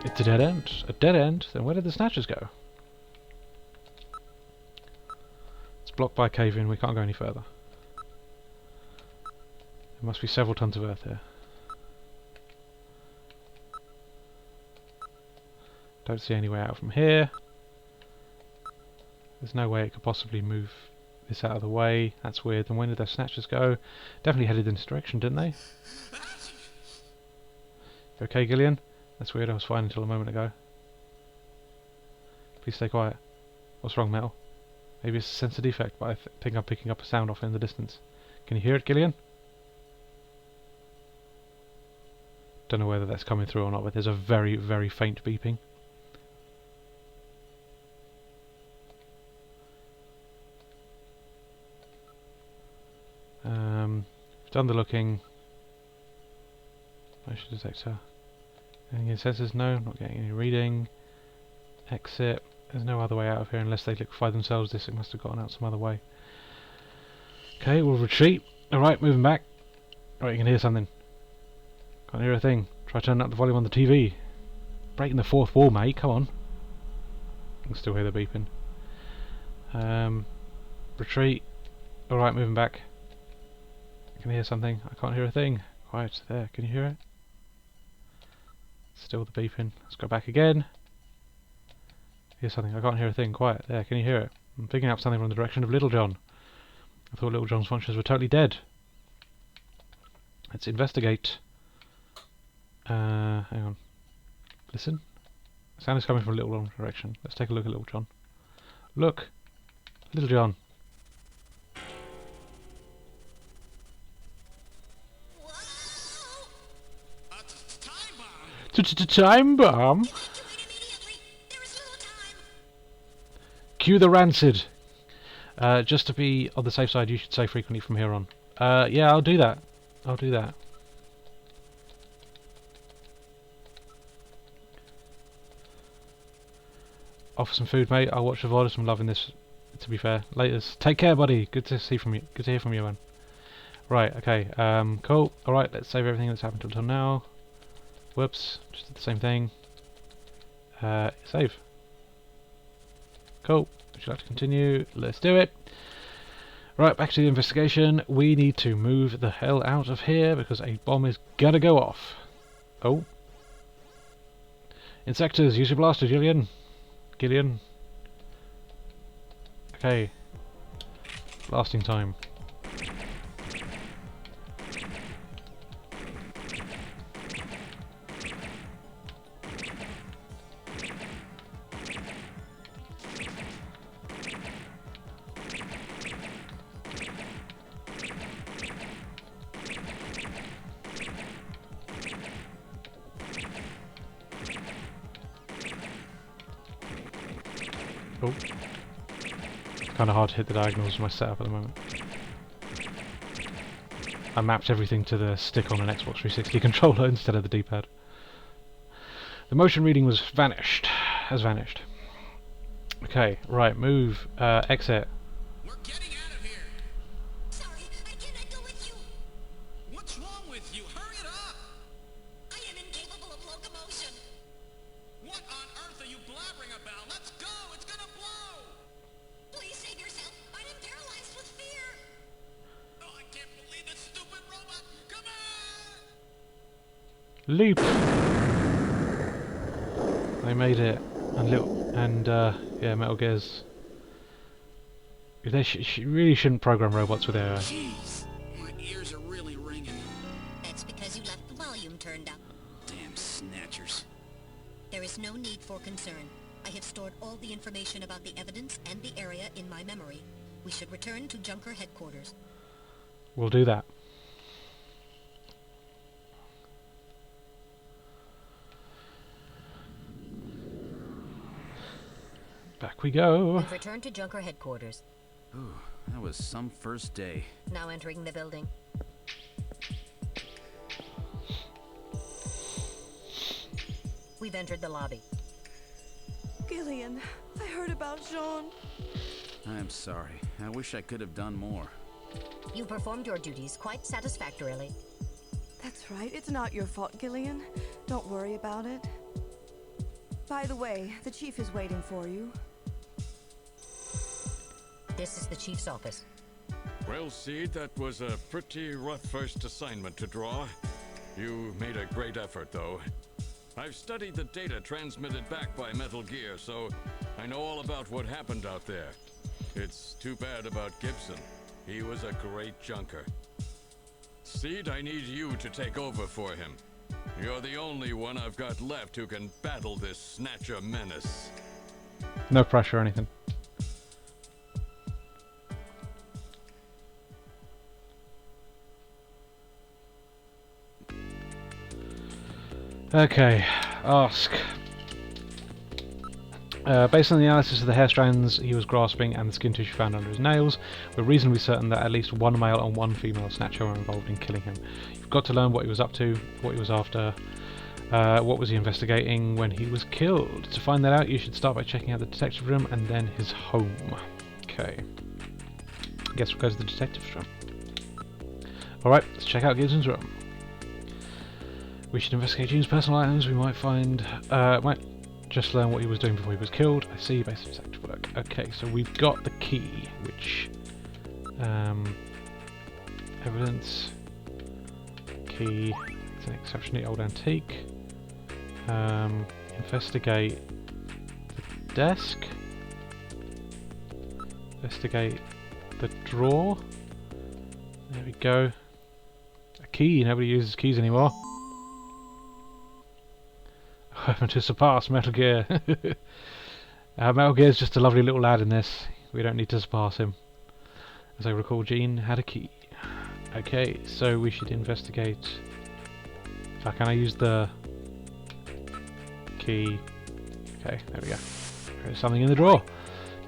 It's a dead end. A dead end? Then where did the Snatchers go? It's blocked by a cave-in. We can't go any further. There must be several tons of earth here. Don't see any way out from here. There's no way it could possibly move this out of the way. That's weird. Then when did those Snatchers go? Definitely headed in this direction, didn't they? You okay, Gillian? That's weird, I was fine until a moment ago. Please stay quiet. What's wrong, Metal? Maybe it's a sensor defect, but I think I'm picking up a sound off in the distance. Can you hear it, Gillian? Don't know whether that's coming through or not, but there's a very, very faint beeping. We've done the looking. Motion detector. Anything in sensors? No, not getting any reading. Exit. There's no other way out of here unless they liquefy themselves. This must have gotten out some other way. Okay, we'll retreat. Alright, moving back. Alright, you can hear something. Can't hear a thing. Try turning up the volume on the TV. Breaking the fourth wall, mate. Come on. I can still hear the beeping. Retreat. Alright, moving back. I can hear something. I can't hear a thing. Quiet. There. Can you hear it? Still the beeping. Let's go back again. Hear something. I can't hear a thing. Quiet. There. Can you hear it? I'm picking up something from the direction of Little John. I thought Little John's functions were totally dead. Let's investigate. Hang on. Listen. The sound is coming from Little John's direction. Let's take a look at Little John. Look! Little John. Time bomb. Cue the rancid. Just to be on the safe side, you should say frequently from here on. Yeah, I'll do that. I'll do that. Offer some food, mate. I'll watch the VOD. I'm loving this. To be fair, laters. Take care, buddy. Good to see from you. Good to hear from you, man. Right. Okay. Cool. All right. Let's save everything that's happened until now. Whoops, just did the same thing. Save. Cool. Would you like to continue? Let's do it. Right, back to the investigation. We need to move the hell out of here because a bomb is gonna go off. Oh. Insectors, use your blaster, Gillian. Okay. Blasting time. Oh. It's kind of hard to hit the diagonals with my setup at the moment. I mapped everything to the stick on an Xbox 360 controller instead of the D-pad. The motion reading has vanished. Okay, right, move, exit. We're getting out of here. Sorry, I cannot go with you. What's wrong with you? Hurry it up. I am incapable of locomotion. What on earth are you blabbering about? Let's go. It's gonna blow. Please save yourself. I am paralyzed with fear. Oh, I can't believe this stupid robot. Come on. Leap! I made it. Yeah, Metal Gear's... They really shouldn't program robots with AI. Jeez, my ears are really ringing. That's because you left the volume turned up. Damn snatchers. There is no need for concern. I have stored all the information about the evidence and the area in my memory. We should return to Junker headquarters. We'll do that. Back we go. We've returned to Junker headquarters. Ooh, that was some first day. Now entering the building. We've entered the lobby. Gillian, I heard about Jean. I'm sorry. I wish I could have done more. You performed your duties quite satisfactorily. That's right. It's not your fault, Gillian. Don't worry about it. By the way, the chief is waiting for you. This is the chief's office. Well, Seed, that was a pretty rough first assignment to draw. You made a great effort, though. I've studied the data transmitted back by Metal Gear, so I know all about what happened out there. It's too bad about Gibson. He was a great junker. Seed, I need you to take over for him. You're the only one I've got left who can battle this Snatcher menace. No pressure or anything. Okay, ask. Based on the analysis of the hair strands he was grasping and the skin tissue found under his nails, we're reasonably certain that at least one male and one female Snatcher were involved in killing him. You've got to learn what he was up to, what he was after, what was he investigating when he was killed. To find that out, you should start by checking out the detective room and then his home. Okay. I guess we'll go to the detective's room. Alright, let's check out Gibson's room. We should investigate June's personal items. We might find... might just learn what he was doing before he was killed. I see, based on detective work. Okay, so we've got the key, which... evidence... Key... It's an exceptionally old antique. Investigate... the desk. Investigate the drawer. There we go. A key. Nobody uses keys anymore. Weapon to surpass Metal Gear. Metal Gear's just a lovely little lad in this. We don't need to surpass him. As I recall, Jean had a key. Okay, so we should investigate. Can I use the key? Okay, there we go. There's something in the drawer.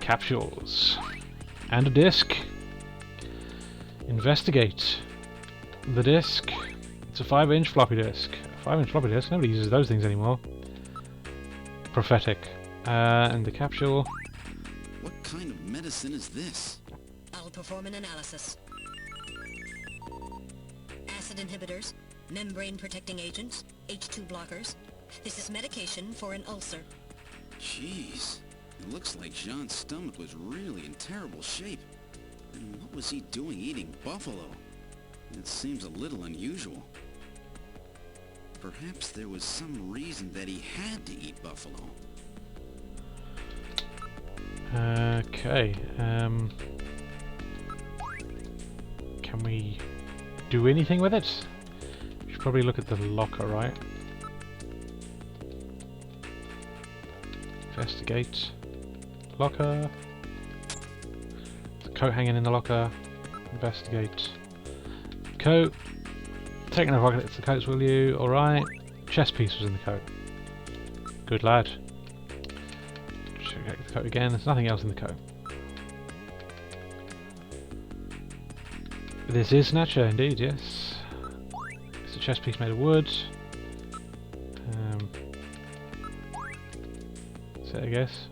Capsules. And a disc. Investigate the disc. It's a 5-inch floppy disk. 5-inch floppy disk? Nobody uses those things anymore. Prophetic. And the capsule. What kind of medicine is this? I'll perform an analysis. Acid inhibitors, membrane protecting agents, H2 blockers. This is medication for an ulcer. Jeez. It looks like Jean's stomach was really in terrible shape. And what was he doing eating buffalo? It seems a little unusual. Perhaps there was some reason that he had to eat buffalo. Okay, can we do anything with it? We should probably look at the locker, right? Investigate. Locker. The coat hanging in the locker. Investigate. Coat. Take another pocket, it's the coats, will you? Alright. Chest piece was in the coat. Good lad. Check the coat again, there's nothing else in the coat. This is Snatcher, indeed, yes. It's a chest piece made of wood. That's it, I guess.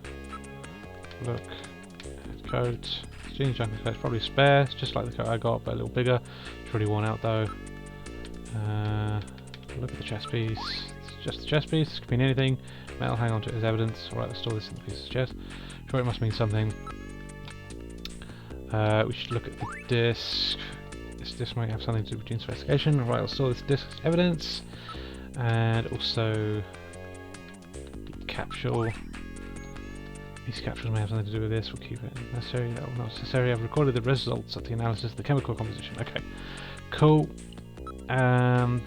Look. Coat. Jeans junker coat, probably spare. It's just like the coat I got, but a little bigger. It's already worn out though. Look at the chest piece. It's just a chest piece. Could mean anything. Metal hang on to it as evidence. Alright, let's store this in the piece of chest. Sure, it must mean something. We should look at the disc. This disc might have something to do with Gene's investigation. Alright, I'll store this disc as evidence. And also the capsule. These capsules may have something to do with this. We'll keep it necessary. That will not necessary. I've recorded the results of the analysis of the chemical composition. Okay, cool. Don't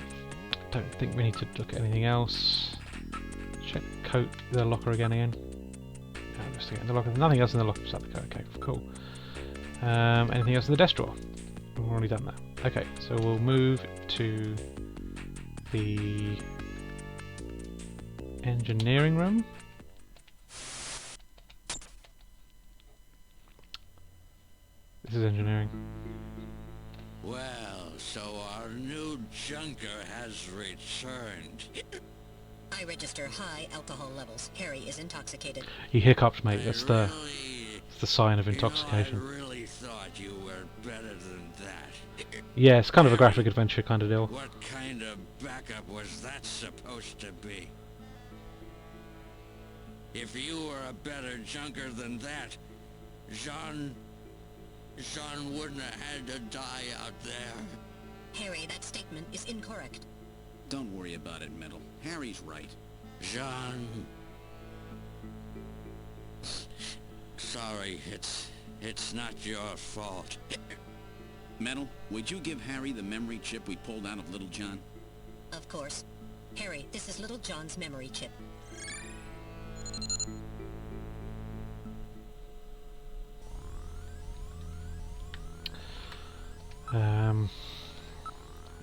think we need to look at anything else. Check coat the locker again. Investigate in the locker. There's nothing else in the locker besides the coat. Okay, cool. Anything else in the desk drawer? We've already done that. Okay, so we'll move to the engineering room. This is engineering. Well, so our new junker has returned. I register high alcohol levels. Harry is intoxicated. He hiccuped, mate. I That's really, the sign of intoxication. You know, I really thought you were better than that. Yeah, it's kind of a graphic adventure kind of deal. What kind of backup was that supposed to be? If you were a better junker than that, Jean wouldn't have had to die out there. Harry, that statement is incorrect. Don't worry about it, Metal. Harry's right. Jean... Sorry, it's not your fault. Metal, would you give Harry the memory chip we pulled out of Little John? Of course. Harry, this is Little John's memory chip.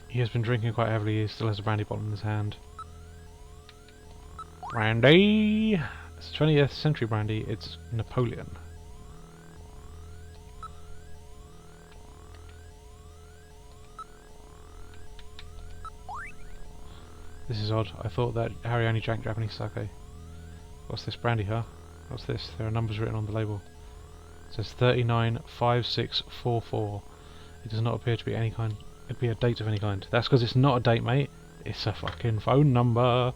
He has been drinking quite heavily. He still has a brandy bottle in his hand. Brandy! It's 20th century brandy. It's Napoleon. This is odd. I thought that Harry only drank Japanese sake. What's this brandy, huh? What's this? There are numbers written on the label. It says 395644. It does not appear to be any kind. It'd be a date of any kind. That's because it's not a date, mate. It's a fucking phone number.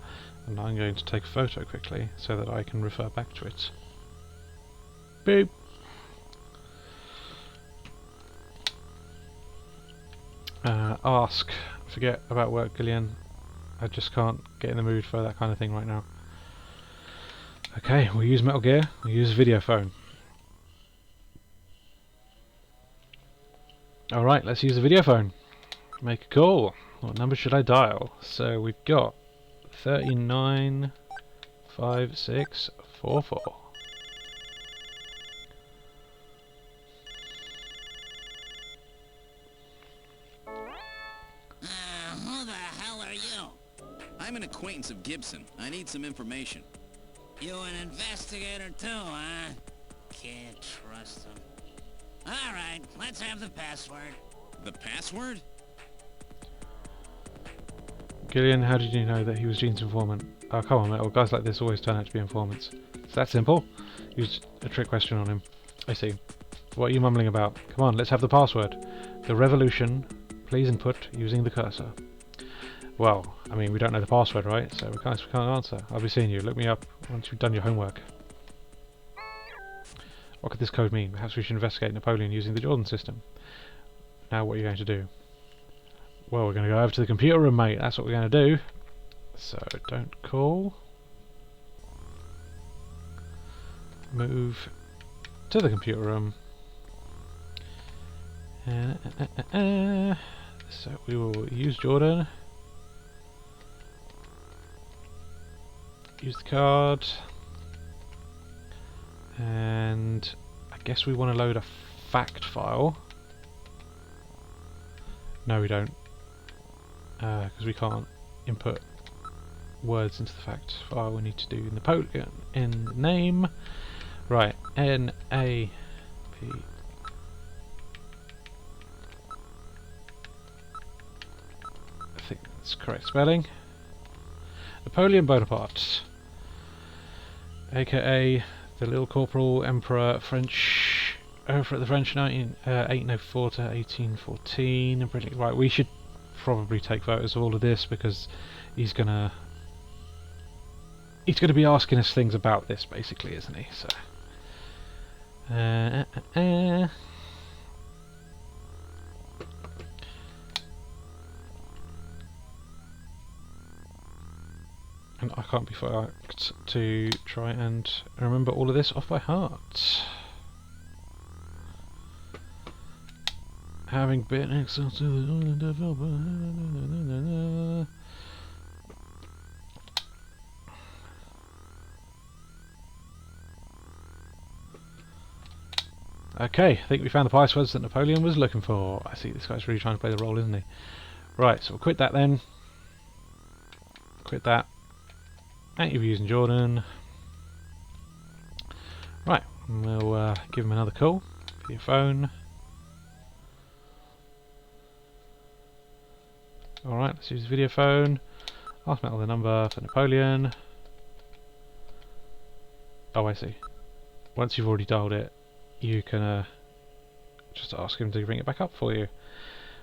And I'm going to take a photo quickly so that I can refer back to it. Beep. Ask. Forget about work, Gillian. I just can't get in the mood for that kind of thing right now. Okay, we'll use Metal Gear. We'll use video phone. Alright, let's use the video phone. Make a call. What number should I dial? So we've got 395644. Who the hell are you? I'm an acquaintance of Gibson. I need some information. You an investigator too, huh? Can't trust him. Alright, let's have the password. The password? Gillian, how did you know that he was Gene's informant? Oh, come on, Metal. Guys like this always turn out to be informants. It's that simple. Use a trick question on him. I see. What are you mumbling about? Come on, let's have the password. The revolution. Please input using the cursor. Well, I mean, we don't know the password, right? So we can't answer. I'll be seeing you. Look me up once you've done your homework. What could this code mean? Perhaps we should investigate Napoleon using the Jordan system. Now what are you going to do? Well, we're going to go over to the computer room, mate. That's what we're going to do. So, don't call. Move to the computer room. So we will use Jordan. Use the card. And I guess we want to load a fact file. No, we don't. Because we can't input words into the fact file. We need to do Napoleon in the name. Right, N-A-P. I think that's correct spelling. Napoleon Bonaparte, aka the Little Corporal Emperor French, over at the French 1804 to 1814. Brilliant. Right, we should probably take photos of all of this because he's gonna be asking us things about this, basically, isn't he? So. And I can't be fucked to try and remember all of this off by heart. Having been exiled to the developer. Okay, I think we found the passwords that Napoleon was looking for. I see this guy's really trying to play the role, isn't he? Right, so we'll quit that then. Quit that. Active using Jordan. Right, we'll give him another call via phone. Alright, let's use the video phone. Ask metal the number for Napoleon. Oh, I see. Once you've already dialed it, you can just ask him to bring it back up for you.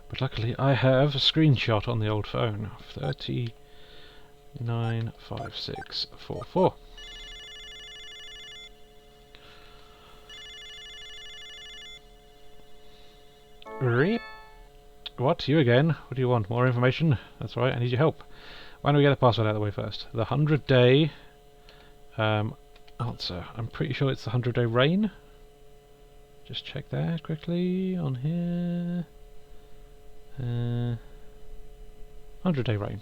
But luckily I have a screenshot on the old phone. 395644. Reep. What? You again? What do you want? More information? That's right, I need your help. Why don't we get the password out of the way first? The 100-day answer. I'm pretty sure it's the 100-day reign. Just check that quickly on here. 100-day reign.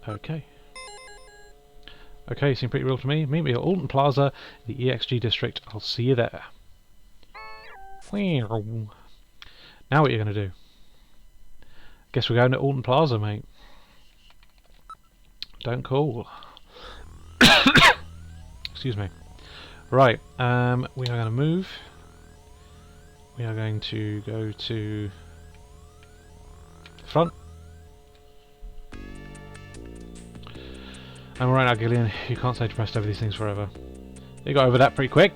Okay. Okay, seemed pretty real to me. Meet me at Alton Plaza, the EXG district. I'll see you there. Now what are you going to do? Guess we're going to Alton Plaza, mate. Don't call. Excuse me. Right, we are going to move. We are going to go to the front. I'm right now, Gillian. You can't stay depressed over these things forever. You got over that pretty quick.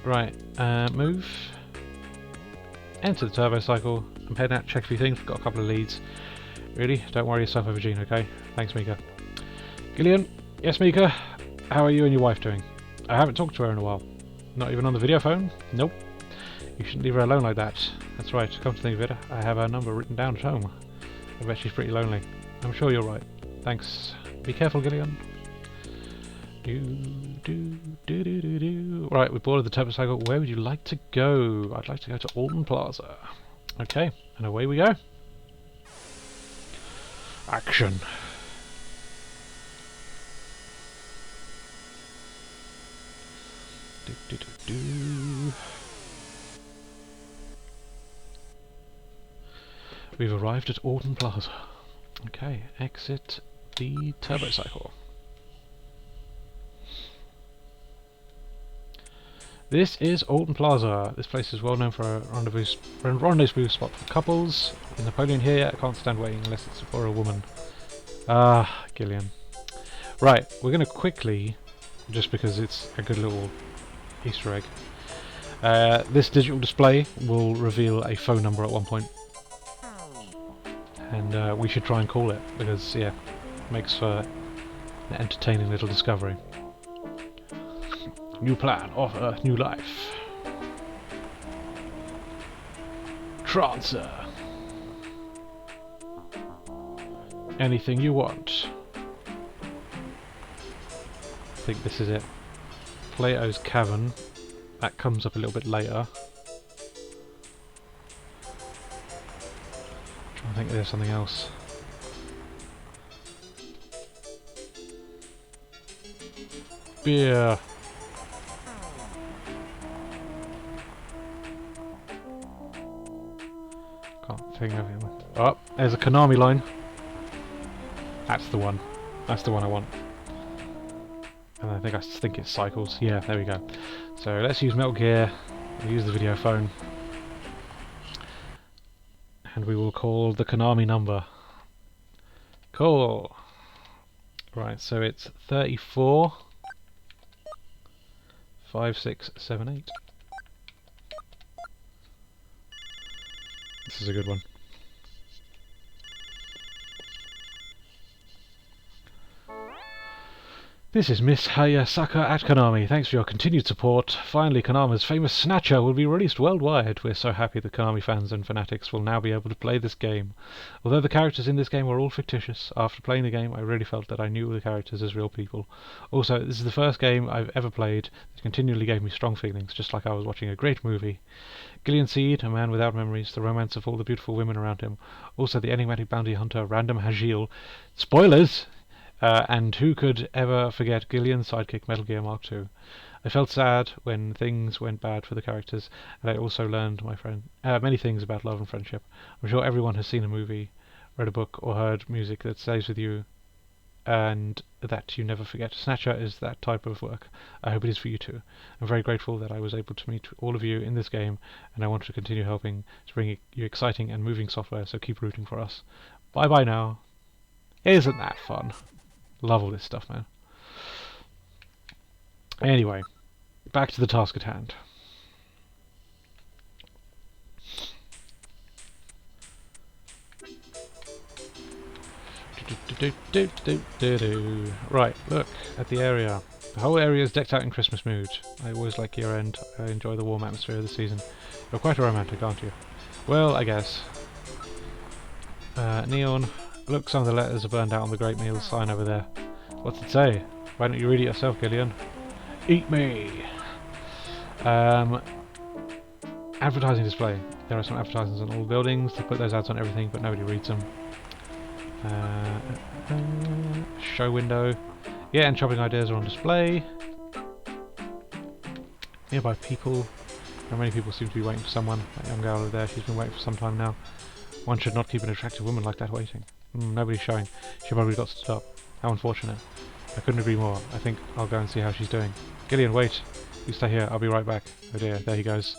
Right, move. Enter the turbo cycle. I'm heading out to check a few things. We've got a couple of leads. Really? Don't worry yourself over Gene, okay? Thanks, Mika. Gillian? Yes, Mika? How are you and your wife doing? I haven't talked to her in a while. Not even on the video phone? Nope. You shouldn't leave her alone like that. That's right, come to think of it, I have her number written down at home. I bet she's pretty lonely. I'm sure you're right. Thanks. Be careful, Gillian. Right, we boarded the turbo cycle. Where would you like to go? I'd like to go to Alton Plaza. Okay, and away we go. Action. We've arrived at Alton Plaza. Okay, exit the turbo cycle. This is Alton Plaza. This place is well known for a rendezvous spot for couples. With Napoleon here, I can't stand waiting unless it's for a woman. Ah, Gillian. Right, we're going to quickly, just because it's a good little Easter egg, this digital display will reveal a phone number at one point. And we should try and call it, because, yeah, makes for An entertaining little discovery. New plan of Earth, new life. Trancer. Anything you want. I think this is it. Plato's Cavern. That comes up a little bit later. I think there's something else. Beer. Can't think of him. Oh, there's a Konami line. That's the one. That's the one I want. And I think it cycles. Yeah, there we go. So let's use Metal Gear. We'll use the video phone. And we will call the Konami number. Cool. Right, so it's 34 5678. This is a good one. This is Miss Hayasaka at Konami. Thanks for your continued support. Finally, Konami's famous Snatcher will be released worldwide. We're so happy that Konami fans and fanatics will now be able to play this game. Although the characters in this game are all fictitious, after playing the game I really felt that I knew the characters as real people. Also, this is the first game I've ever played that continually gave me strong feelings, just like I was watching a great movie. Gillian Seed, a man without memories, the romance of all the beautiful women around him. Also the enigmatic bounty hunter, Random Hagil. Spoilers! And who could ever forget Gillian's sidekick Metal Gear Mark II? I felt sad when things went bad for the characters, and I also learned many things about love and friendship. I'm sure everyone has seen a movie, read a book, or heard music that stays with you, and that you never forget. Snatcher is that type of work. I hope it is for you too. I'm very grateful that I was able to meet all of you in this game, and I want to continue helping to bring you exciting and moving software, so keep rooting for us. Bye bye now. Isn't that fun? Love all this stuff, man. Anyway, back to the task at hand. Right, look at the area. The whole area is decked out in Christmas mood. I always like year end. I enjoy the warm atmosphere of the season. You're quite a romantic, aren't you? Well, I guess. Neon. Look, some of the letters are burned out on the Great Meals sign over there. What's it say? Why don't you read it yourself, Gillian? Eat me! Advertising display. There are some advertisements on all buildings. They put those ads on everything, but nobody reads them. Show window. Yeah, and shopping ideas are on display. Nearby people. How many people seem to be waiting for someone? That young girl over there, she's been waiting for some time now. One should not keep an attractive woman like that waiting. Nobody's showing. She probably got stood up. How unfortunate. I couldn't agree more. I think I'll go and see how she's doing. Gillian, wait. You stay here. I'll be right back. Oh dear, there he goes.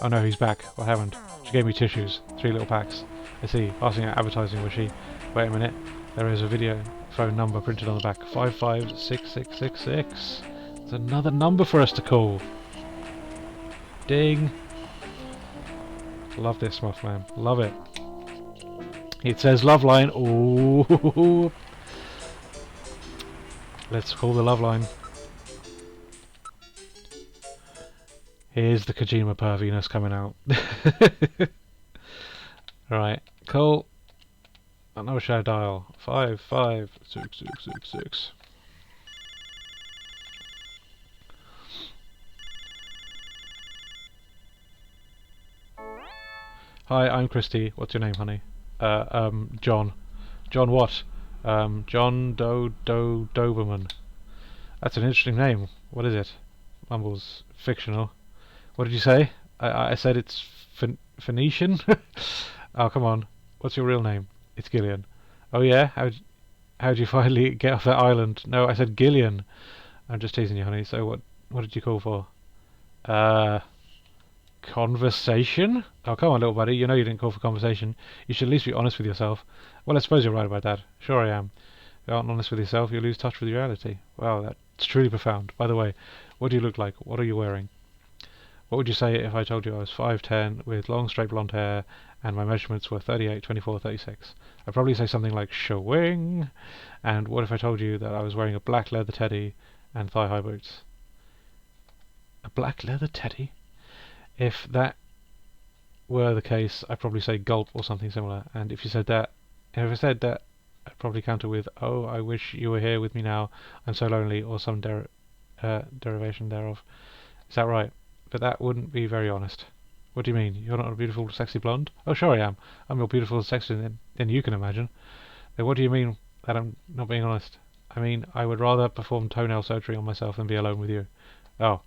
Oh no, he's back. What happened? She gave me tissues. 3 little packs. I see. Passing out advertising, was she? Wait a minute. There is a video phone number printed on the back. 556666. There's another number for us to call. Ding. Love this stuff, man. Love it. It says love line. Ooh. Let's call the love line. Here's the Kojima perviness coming out. Right, cool. Another show dial. 556666. Hi, I'm Christy. What's your name, honey? John. John what? John Doberman. That's an interesting name. What is it? Mumbles. Fictional. What did you say? I said it's Phoenician? Oh, come on. What's your real name? It's Gillian. Oh yeah? How'd you finally get off that island? No, I said Gillian. I'm just teasing you, honey. So what did you call for? Conversation? Oh, come on, little buddy. You know you didn't call for conversation. You should at least be honest with yourself. Well, I suppose you're right about that. Sure I am. If you aren't honest with yourself, you'll lose touch with reality. Wow, that's truly profound. By the way, what do you look like? What are you wearing? What would you say if I told you I was 5'10", with long straight blonde hair, and my measurements were 38, 24, 36? I'd probably say something like showing. And what if I told you that I was wearing a black leather teddy and thigh-high boots? A black leather teddy? If that were the case, I'd probably say gulp or something similar. And if I said that, I'd probably counter with, oh, I wish you were here with me now, I'm so lonely, or some derivation thereof. Is that right? But that wouldn't be very honest. What do you mean? You're not a beautiful, sexy blonde? Oh, sure I am. I'm more beautiful and sexy than you can imagine. Then what do you mean that I'm not being honest? I mean, I would rather perform toenail surgery on myself than be alone with you. Oh,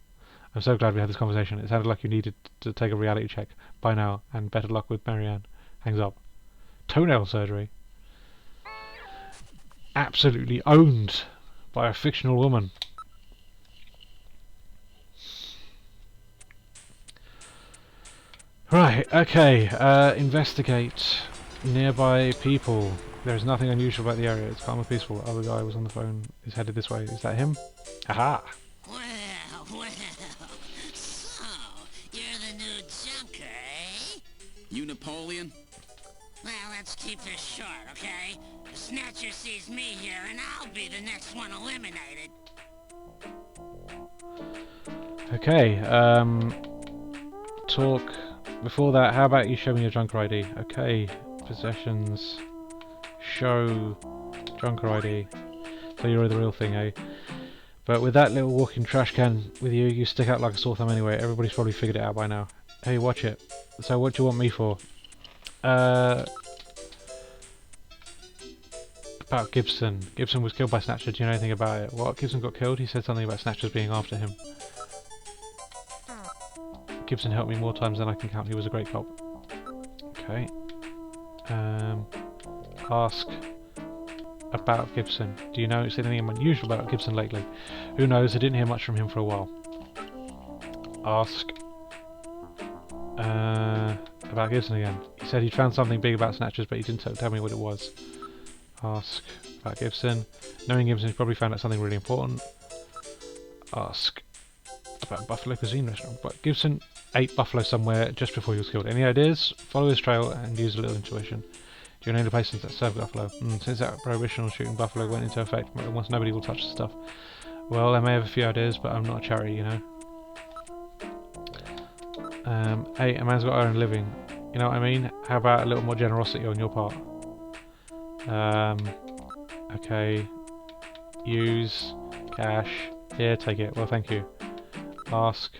I'm so glad we had this conversation. It sounded like you needed to take a reality check. Bye now, and better luck with Marianne. Hangs up. Toenail surgery? Absolutely owned by a fictional woman. Right, okay, investigate nearby people. There's nothing unusual about the area, it's calm and peaceful. Other guy was on the phone, is headed this way. Is that him? Haha! Well, so, you're the new junker, eh? You Napoleon? Well, let's keep this short, okay? The Snatcher sees me here, and I'll be the next one eliminated. Okay, talk. Before that, how about you show me your junker ID? Okay, possessions, show junker ID. So you're the real thing, eh? But with that little walking trash can with you, you stick out like a sore thumb anyway. Everybody's probably figured it out by now. Hey, watch it. So what do you want me for? About Gibson. Gibson was killed by Snatcher. Do you know anything about it? What? Gibson got killed? He said something about Snatchers being after him. Gibson helped me more times than I can count. He was a great cop. Okay. Ask about Gibson. Do you know anything unusual about Gibson lately? Who knows? I didn't hear much from him for a while. Ask about Gibson again. He said he'd found something big about Snatchers, but he didn't tell me what it was. Ask about Gibson. Knowing Gibson, he's probably found out something really important. Ask about Buffalo Cuisine Restaurant. But Gibson ate buffalo somewhere just before he was killed. Any ideas? Follow his trail and use a little intuition. Do you know any places that serve buffalo? Since that prohibition on shooting buffalo went into effect, once nobody will touch the stuff. Well, I may have a few ideas, but I'm not a charity, you know. Hey, a man's got to earn a living. You know what I mean? How about a little more generosity on your part? Okay. Use cash. Here, take it. Well, thank you. Ask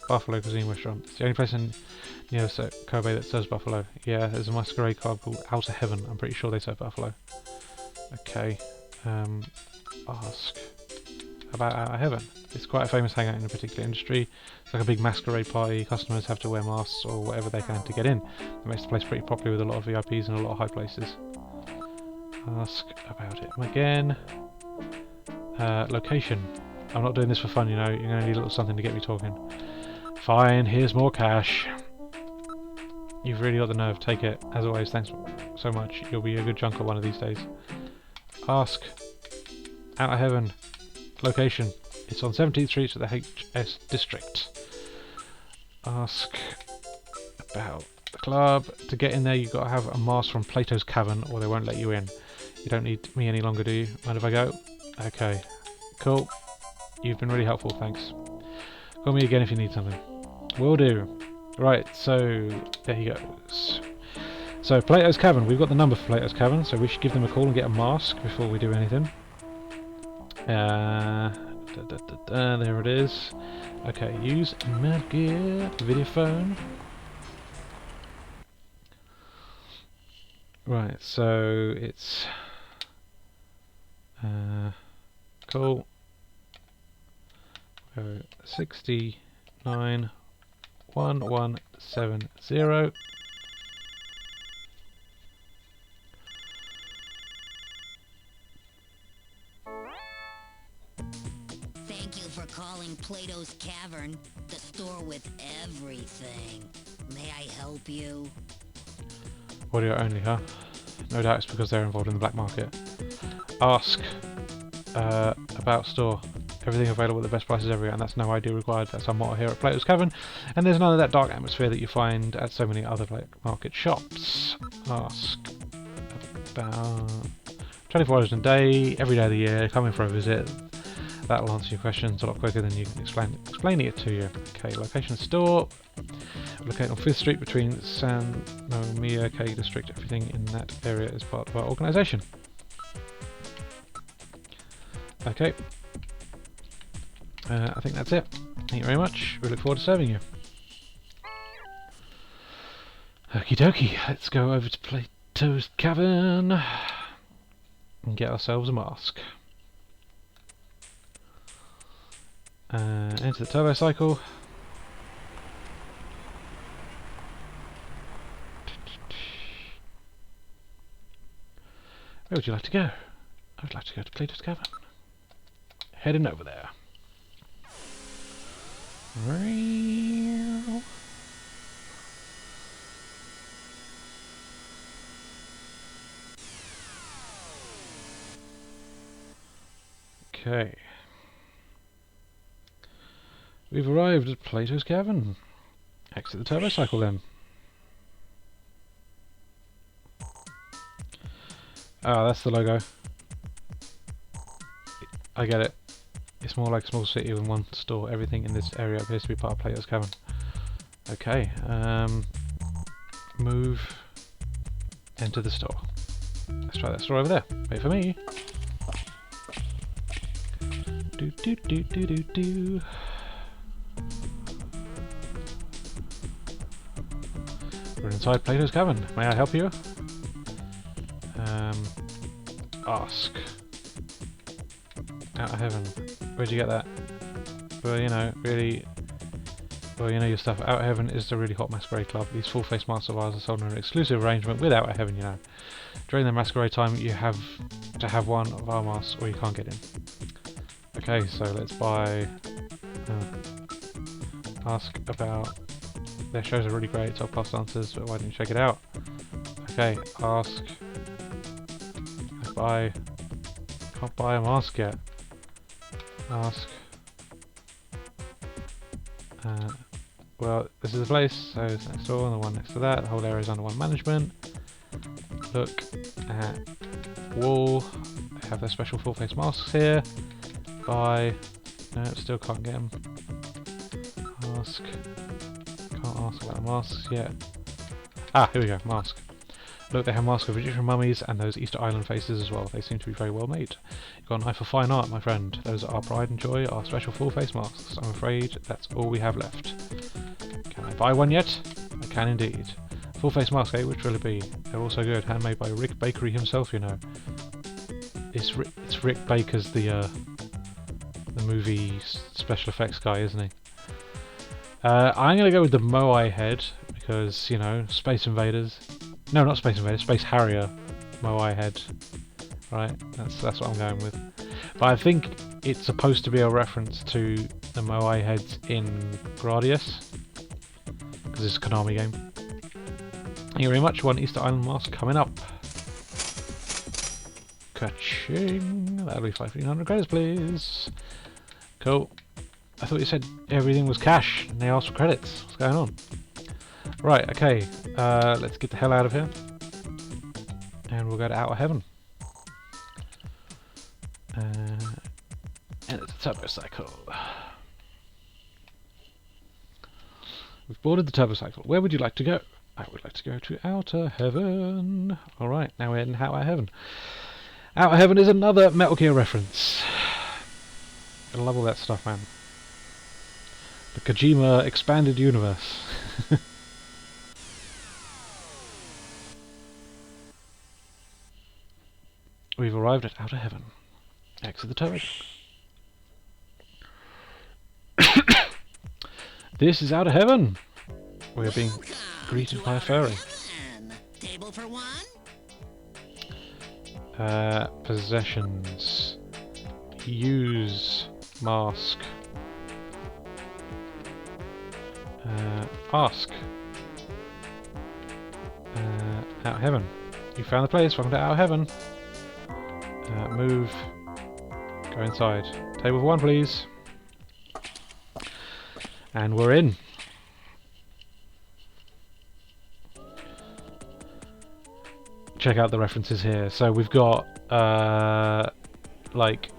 Buffalo Cuisine Restaurant. It's the only place near Kobe that serves buffalo. Yeah, there's a masquerade club called Outer Heaven. I'm pretty sure they serve buffalo. Okay. Ask about Outer Heaven. It's quite a famous hangout in a particular industry. It's like a big masquerade party. Customers have to wear masks or whatever they can to get in. It makes the place pretty popular with a lot of VIPs and a lot of high places. Ask about it again. Location. I'm not doing this for fun, you know. You're going to need a little something to get me talking. Fine, here's more cash. You've really got the nerve. Take it. As always, thanks so much. You'll be a good junker one of these days. Ask. Outer Heaven. Location. It's on 17th Street at the HS District. Ask about the club. To get in there, you've got to have a mask from Plato's Cavern, or they won't let you in. You don't need me any longer, do you? Mind if I go? Okay. Cool. You've been really helpful, thanks. Call me again if you need something. Will do. Right, so there he goes. So Plato's Cavern, we've got the number for Plato's Cavern, so we should give them a call and get a mask before we do anything. There it is. Okay, use Medgear video phone. Right, so it's cool. 691170. Thank you for calling Plato's Cavern, the store with everything. May I help you? Audio only, huh? No doubt it's because they're involved in the black market. Ask about store. Everything available at the best prices everywhere, and that's no idea required. That's our motto here at Plato's Cavern. And there's none of that dark atmosphere that you find at so many other black market shops. Ask about 24 hours a day, every day of the year, come in for a visit. That'll answer your questions a lot quicker than you can explaining it to you. Okay, location store. Located on 5th Street between San Nomiya K District. Everything in that area is part of our organisation. Okay. I think that's it. Thank you very much. We look forward to serving you. Okie dokie. Let's go over to Plato's Cavern and get ourselves a mask. Enter the turbo cycle. Where would you like to go? I would like to go to Plato's Cavern. Heading over there. Okay. We've arrived at Plato's Cavern. Exit the turbo cycle then. Ah, that's the logo. I get it. It's more like a small city with one store. Everything in this area appears to be part of Plato's Cavern. Okay, move. Enter the store. Let's try that store over there. Wait for me. Do do do do do do. We're inside Plato's Cavern. May I help you? Ask. Out of heaven. Where'd you get that? Well, you know, really... Well, you know your stuff. Out of Heaven is the really hot masquerade club. These full-face masks of ours are sold in an exclusive arrangement with Out of Heaven, you know. During the masquerade time, you have to have one of our masks or you can't get in. Okay, so let's buy... ask about... Their shows are really great, top class dancers, but why don't you check it out? Okay, ask... Can't buy a mask yet. Ask... well, this is the place, so it's next door and the one next to that. The whole area is under one management. Look at wall. They have their special full face masks here. Buy. No, still can't get them. Ask. Can't ask about the masks yet. Ah, here we go, mask. Look, they have masks of Egyptian mummies and those Easter Island faces as well. They seem to be very well made. You've got an eye for fine art, my friend. Those are our pride and joy, our special full face masks. I'm afraid that's all we have left. Can I buy one yet? I can indeed. Full face mask, eh? Which will it be? They're also good, handmade by Rick Bakery himself, you know. It's Rick Baker's the movie special effects guy, isn't he? I'm gonna go with the Moai head because, you know, Space Invaders. No, not Space Invaders, Space Harrier Moai head. Right, that's what I'm going with. But I think it's supposed to be a reference to the Moai heads in Gradius, because it's a Konami game. Thank you very much. One Easter Island mask coming up. Ka-ching! That'll be 1,500 credits, please. Cool. I thought you said everything was cash and they asked for credits. What's going on? Right, okay. Let's get the hell out of here. And we'll go to Out of Heaven. And it's a turbo cycle. We've boarded the turbo cycle. Where would you like to go? I would like to go to Outer Heaven. Alright, now we're in Outer Heaven. Outer Heaven is another Metal Gear reference. I love all that stuff, man. The Kojima expanded universe. We've arrived at Outer Heaven. Exit the turret. This is Outer Heaven. We are being greeted by a fairy. Table for one? Possessions. Use mask. Ask. Out of Heaven. You found the place. Welcome to Out of Heaven. Move. Go inside. Table 1, please. And we're in. Check out the references here. So we've got like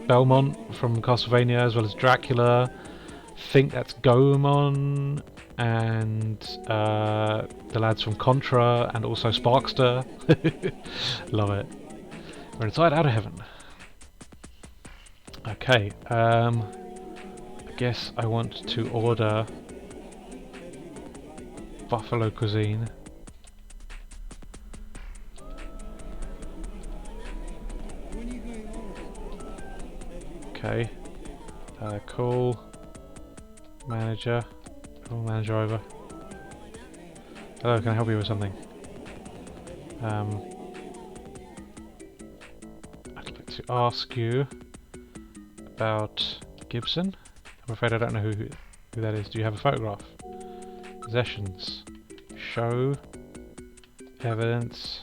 Belmont from Castlevania, as well as Dracula. Think that's Goemon, and the lads from Contra, and also Sparkster. Love it. We're inside Outer Heaven. Okay, I guess I want to order buffalo cuisine. Okay, call manager. Call manager over. Hello, can I help you with something? I'd like to ask you about Gibson. I'm afraid I don't know who that is. Do you have a photograph? Possessions. Show. Evidence.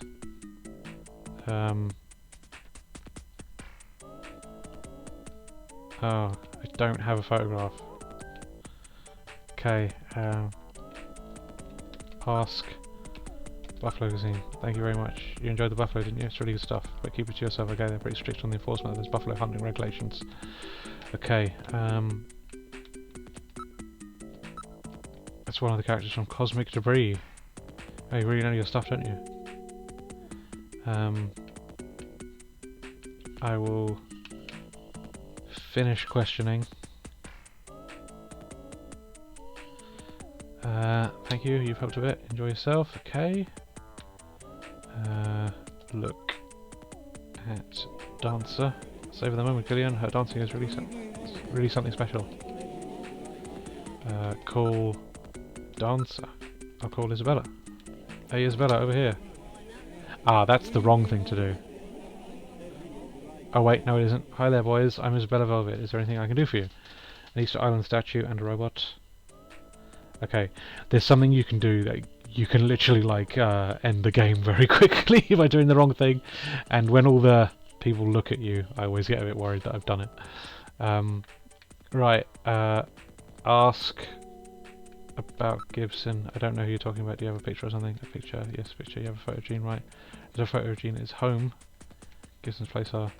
Oh, I don't have a photograph. Okay, ask buffalo cuisine. Thank you very much. You enjoyed the buffalo, didn't you? It's really good stuff, but keep it to yourself, okay? They're pretty strict on the enforcement of those buffalo hunting regulations. Okay, that's one of the characters from Cosmic Debris. Oh, you really know your stuff, don't you? I will finish questioning. Thank you, you've helped a bit. Enjoy yourself, okay. Look at dancer. Savor the moment, Gillian. Her dancing is really something special. Call dancer. I'll call Isabella. Hey Isabella, over here. Ah, that's the wrong thing to do. Oh wait, no it isn't. Hi there boys, I'm Isabella Velvet. Is there anything I can do for you? An Easter Island statue and a robot. Okay, there's something you can do that you can literally like end the game very quickly by doing the wrong thing, and when all the people look at you, I always get a bit worried that I've done it. Right, ask about Gibson. I don't know who you're talking about. Do you have a picture or something? A picture, yes, picture. You have a photo of Gene, right? There's a photo of Gene at his home. Gibson's place are...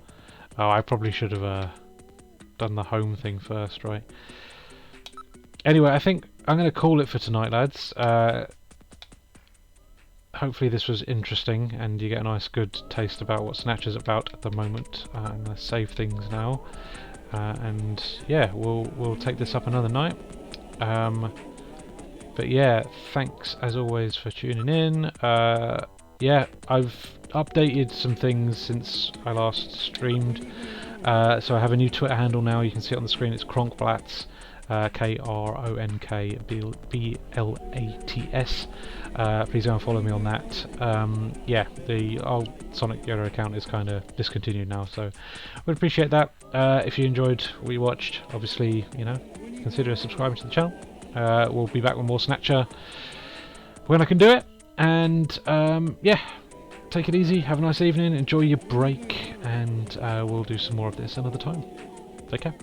Oh, I probably should have done the home thing first, right? Anyway, I think I'm going to call it for tonight, lads. Hopefully this was interesting and you get a nice good taste about what Snatcher's about at the moment. I'm going to save things now. And yeah, we'll take this up another night. But yeah, thanks as always for tuning in. Yeah, I've updated some things since I last streamed. So I have a new Twitter handle now. You can see it on the screen. It's Kronkblats. Kronkblats. Please go and follow me on that. Yeah, the old Sonic Yoda account is kind of discontinued now, so I would appreciate that. If you enjoyed what you watched, obviously, you know, consider subscribing to the channel. We'll be back with more Snatcher when I can do it. And yeah, take it easy, have a nice evening, enjoy your break, and we'll do some more of this another time. Take care.